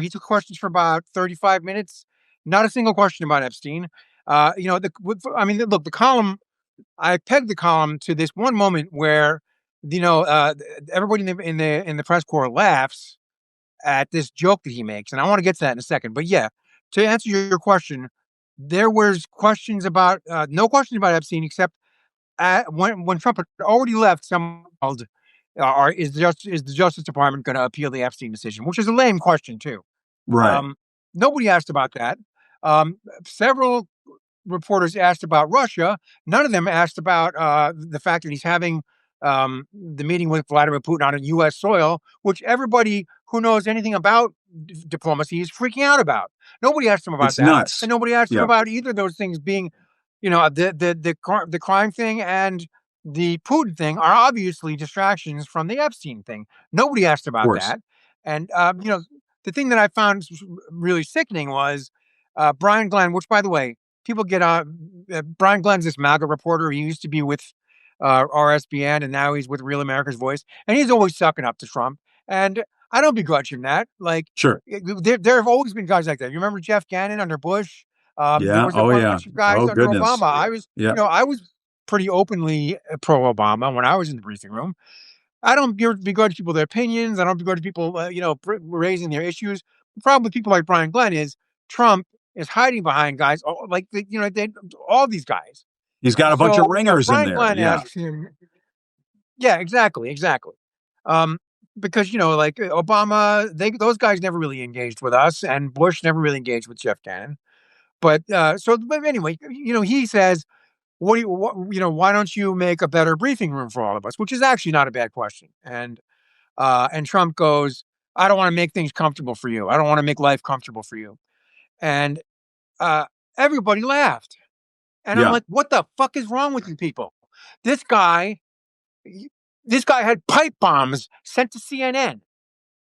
he took questions for about 35 minutes. Not a single question about Epstein. Look, the column, I pegged the column to this one moment where, everybody in the press corps laughs at this joke that he makes. And I want to get to that in a second. But yeah, to answer your question, there was no questions about Epstein, except when Trump had already left, someone called, is the Justice Department going to appeal the Epstein decision? Which is a lame question too. Right. Nobody asked about that. Several reporters asked about Russia. None of them asked about the fact that he's having the meeting with Vladimir Putin on U.S. soil, which everybody who knows anything about diplomacy is freaking out about. Nobody asked him about that. Nuts. And nobody asked him about either of those things being, the crime thing and the Putin thing are obviously distractions from the Epstein thing. Nobody asked about that. And, the thing that I found really sickening was Brian Glenn, which, by the way, people get on. Brian Glenn's this MAGA reporter. He used to be with RSBN, and now he's with Real America's Voice, and he's always sucking up to Trump. And I don't begrudge him that. Like, sure, there have always been guys like that. You remember Jeff Gannon under Bush? There was a bunch of guys under Obama. I was pretty openly pro-Obama when I was in the briefing room. I don't begrudge people their opinions. I don't begrudge people, raising their issues. The problem with people like Brian Glenn is Trump is hiding behind guys like, all these guys. He's got a bunch of ringers in there. Brian Glenn asks him, yeah, exactly. Because, like Obama, those guys never really engaged with us, and Bush never really engaged with Jeff Gannon. But anyway, he says, why don't you make a better briefing room for all of us? Which is actually not a bad question. And Trump goes, I don't want to make things comfortable for you. I don't want to make life comfortable for you. And everybody laughed. And I'm like, what the fuck is wrong with you people? This guy had pipe bombs sent to CNN.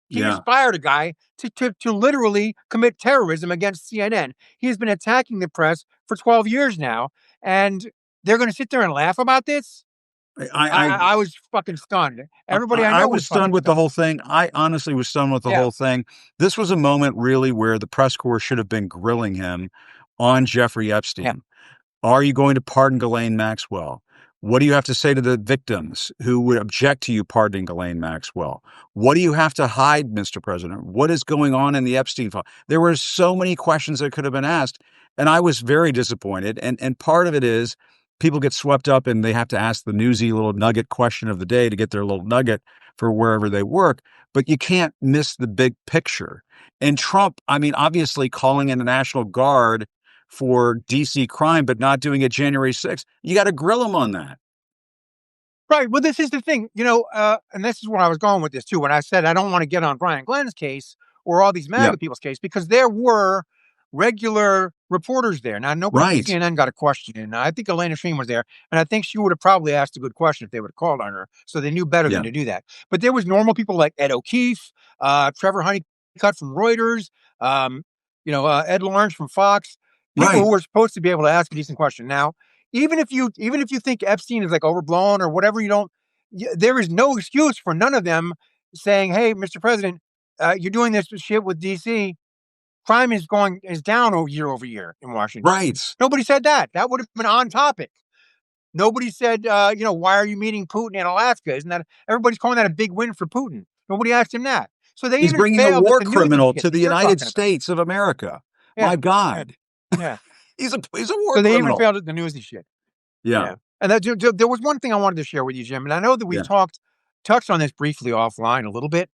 He inspired a guy to literally commit terrorism against CNN. He has been attacking the press for 12 years now, and they're going to sit there and laugh about this? I was fucking stunned. Everybody I know was stunned with the whole thing. I honestly was stunned with the whole thing. This was a moment really where the press corps should have been grilling him on Jeffrey Epstein. Yeah. Are you going to pardon Ghislaine Maxwell? What do you have to say to the victims who would object to you pardoning Ghislaine Maxwell? What do you have to hide, Mr. President? What is going on in the Epstein file? There were so many questions that could have been asked, and I was very disappointed. And part of it is people get swept up and they have to ask the newsy little nugget question of the day to get their little nugget for wherever they work. But you can't miss the big picture. And Trump, obviously calling in the National Guard for D.C. crime, but not doing it January 6th. You got to grill him on that. Right. Well, this is the thing, and this is where I was going with this too. When I said I don't want to get on Brian Glenn's case or all these MAGA people's case, because there were regular reporters there. Now, nobody from CNN got a question in. I think Elena Shreen was there, and I think she would have probably asked a good question if they would have called on her. So they knew better than to do that. But there was normal people like Ed O'Keefe, Trevor Honeycutt from Reuters, Ed Lawrence from Fox. People who were supposed to be able to ask a decent question. Now, even if you think Epstein is like overblown or whatever, there is no excuse for none of them saying, "Hey, Mr. President, you're doing this shit with D.C. Crime is down year over year in Washington." Right. Nobody said that. That would have been on topic. Nobody said, why are you meeting Putin in Alaska? Isn't that everybody's calling that a big win for Putin? Nobody asked him that. So he's bringing a war criminal to the United States of America. Yeah. My God. Yeah. He's a war criminal. So they even failed at the newsy shit. Yeah. And there was one thing I wanted to share with you, Jim, and I know that we touched on this briefly offline a little bit,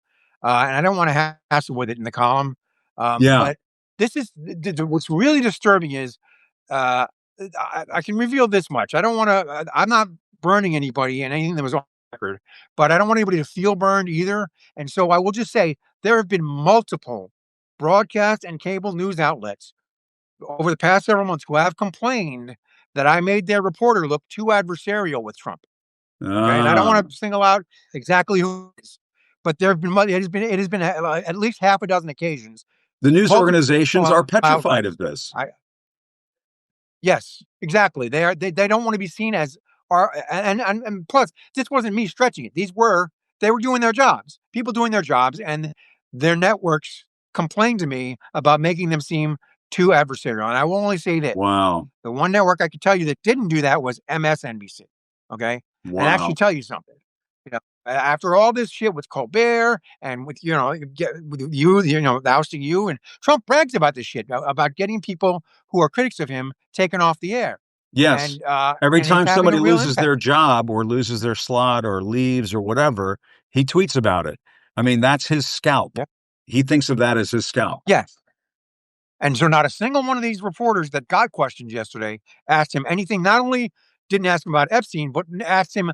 and I don't want to hassle with it in the column. But this is what's really disturbing is I can reveal this much. I don't want to. I'm not burning anybody in anything that was on record, but I don't want anybody to feel burned either. And so I will just say there have been multiple broadcast and cable news outlets over the past several months who have complained that I made their reporter look too adversarial with Trump. Okay? And I don't want to single out exactly who it is, but it has been at least half a dozen occasions. The news organizations are petrified of this. Yes, exactly. They are. They don't want to be seen as and plus this wasn't me stretching it. They were doing their jobs. People doing their jobs, and their networks complained to me about making them seem too adversarial. And I will only say this. Wow. The one network I could tell you that didn't do that was MSNBC. Okay. Wow. And actually tell you something. After all this shit with Colbert and with ousting you, and Trump brags about this shit, about getting people who are critics of him taken off the air. Yes. And, every time somebody loses their job or loses their slot or leaves or whatever, he tweets about it. That's his scalp. Yep. He thinks of that as his scalp. Yes. And so not a single one of these reporters that got questioned yesterday asked him anything. Not only didn't ask him about Epstein, but asked him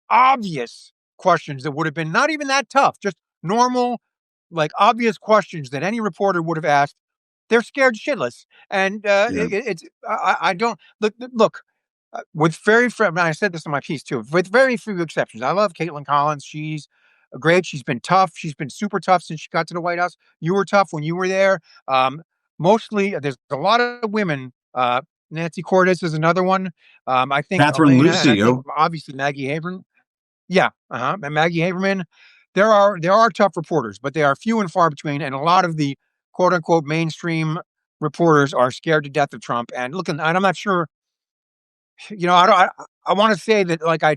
obvious questions that would have been not even that tough, just normal, like obvious questions that any reporter would have asked. They're scared shitless. And I don't look with very few, I said this in my piece too, with very few exceptions. I love Caitlin Collins. She's great. She's been tough. She's been super tough since she got to the White House. You were tough when you were there. Mostly, there's a lot of women Nancy Cordes is another one. I think Catherine Elena, and I think Lucio. obviously Maggie Haberman. Yeah, and Maggie Haberman. There are tough reporters, but they are few and far between, and a lot of the quote unquote mainstream reporters are scared to death of Trump. And look, and I'm not sure. I want to say that, like, I,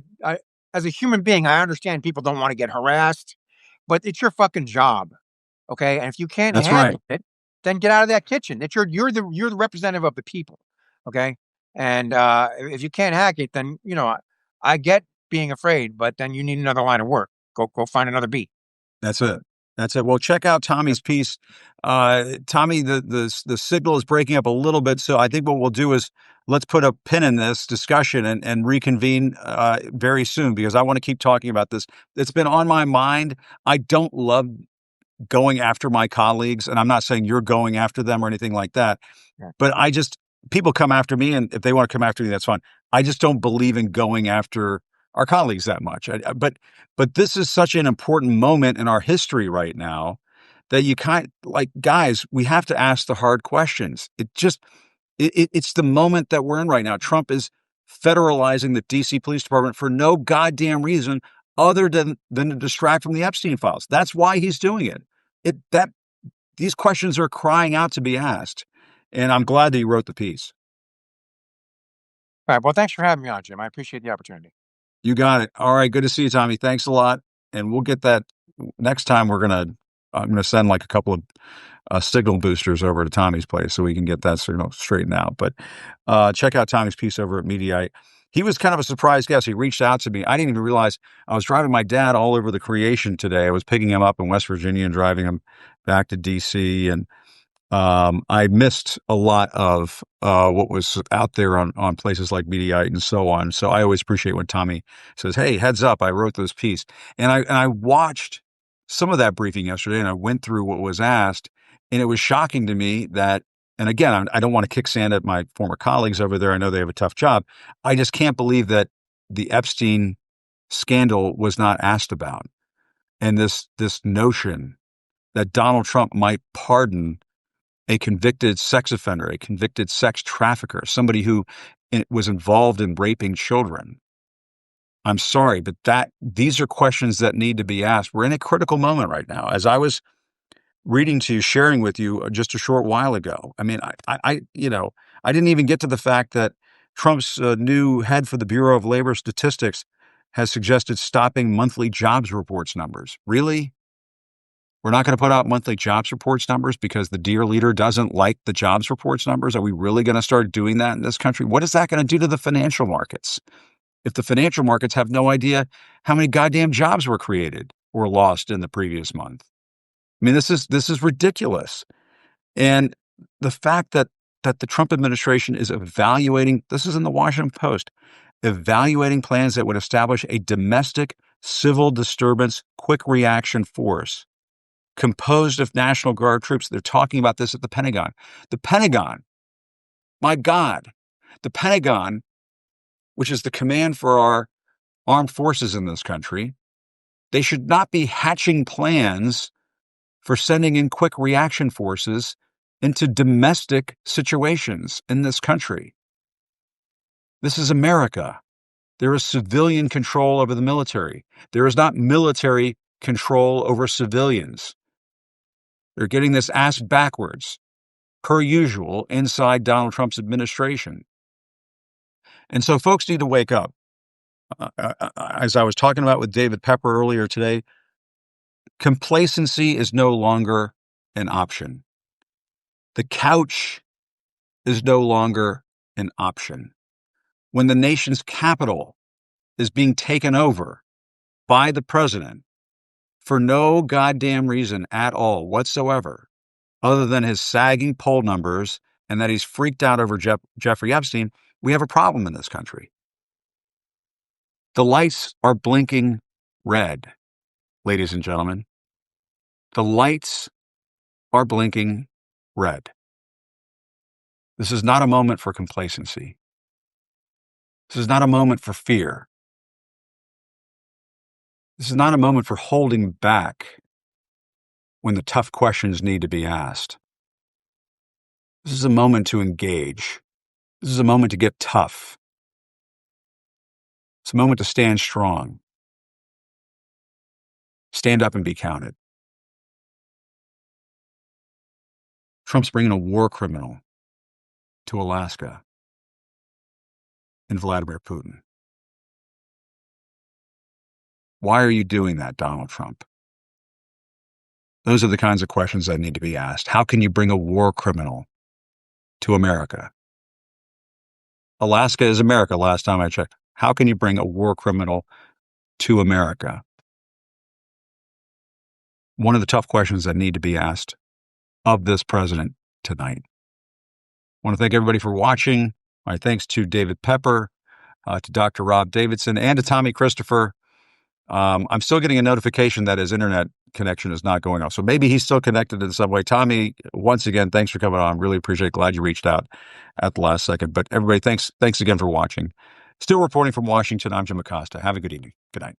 as a human being, I understand people don't want to get harassed, but it's your fucking job, okay? And if you can't That's right. handle it, then get out of that kitchen. It's you're the representative of the people, okay? And if you can't hack it, then I get being afraid, but then you need another line of work. Go find another beat. That's it. That's it. Well, check out Tommy's piece. Tommy, the signal is breaking up a little bit, so I think what we'll do is let's put a pin in this discussion and reconvene very soon, because I want to keep talking about this. It's been on my mind. I don't love going after my colleagues, and I'm not saying you're going after them or anything like that, but people come after me, and if they want to come after me, that's fine. I just don't believe in going after our colleagues that much. But this is such an important moment in our history right now that guys, we have to ask the hard questions. It's the moment that we're in right now. Trump is federalizing the D.C. Police Department for no goddamn reason other than to distract from the Epstein files. That's why he's doing it. These questions are crying out to be asked, and I'm glad that you wrote the piece. All right. Well, thanks for having me on, Jim. I appreciate the opportunity. You got it. All right. Good to see you, Tommy. Thanks a lot. And we'll get that next time. I'm going to send like a couple of signal boosters over to Tommy's place so we can get that signal straightened out. But check out Tommy's piece over at Mediaite. He was kind of a surprise guest. He reached out to me. I didn't even realize I was driving my dad all over the creation today. I was picking him up in West Virginia and driving him back to D.C. And I missed a lot of what was out there on places like Mediaite and so on. So I always appreciate when Tommy says, "Hey, heads up, I wrote this piece." And I watched some of that briefing yesterday, and I went through what was asked, and it was shocking to me that, and again, I don't want to kick sand at my former colleagues over there. I know they have a tough job. I just can't believe that the Epstein scandal was not asked about. And this notion that Donald Trump might pardon a convicted sex offender, a convicted sex trafficker, somebody who was involved in raping children. I'm sorry, but these are questions that need to be asked. We're in a critical moment right now. As I was reading to you, sharing with you just a short while ago, I mean, I didn't even get to the fact that Trump's new head for the Bureau of Labor Statistics has suggested stopping monthly jobs reports numbers. Really? We're not going to put out monthly jobs reports numbers because the dear leader doesn't like the jobs reports numbers? Are we really going to start doing that in this country? What is that going to do to the financial markets? If the financial markets have no idea how many goddamn jobs were created or lost in the previous month. I mean, this is ridiculous. And the fact that the Trump administration is evaluating, this is in the Washington Post, evaluating plans that would establish a domestic civil disturbance quick reaction force composed of National Guard troops. They're talking about this at the Pentagon. The Pentagon, my God, the Pentagon, which is the command for our armed forces in this country, they should not be hatching plans for sending in quick reaction forces into domestic situations in this country. This is America. There is civilian control over the military. There is not military control over civilians. They're getting this ass backwards, per usual, inside Donald Trump's administration. And so folks need to wake up. As I was talking about with David Pepper earlier today, complacency is no longer an option. The couch is no longer an option. When the nation's capital is being taken over by the president for no goddamn reason at all whatsoever, other than his sagging poll numbers and that he's freaked out over Jeffrey Epstein, we have a problem in this country. The lights are blinking red, ladies and gentlemen. The lights are blinking red. This is not a moment for complacency. This is not a moment for fear. This is not a moment for holding back when the tough questions need to be asked. This is a moment to engage. This is a moment to get tough. It's a moment to stand strong. Stand up and be counted. Trump's bringing a war criminal to Alaska in Vladimir Putin. Why are you doing that, Donald Trump? Those are the kinds of questions that need to be asked. How can you bring a war criminal to America? Alaska is America, last time I checked. How can you bring a war criminal to America? One of the tough questions that need to be asked of this president tonight. I want to thank everybody for watching. My thanks to David Pepper, to Dr. Rob Davidson, and to Tommy Christopher. I'm still getting a notification that his internet connection is not going off. So maybe he's still connected in some way. Tommy, once again, thanks for coming on. Really appreciate it. Glad you reached out at the last second. But everybody, thanks again for watching. Still reporting from Washington, I'm Jim Acosta. Have a good evening. Good night.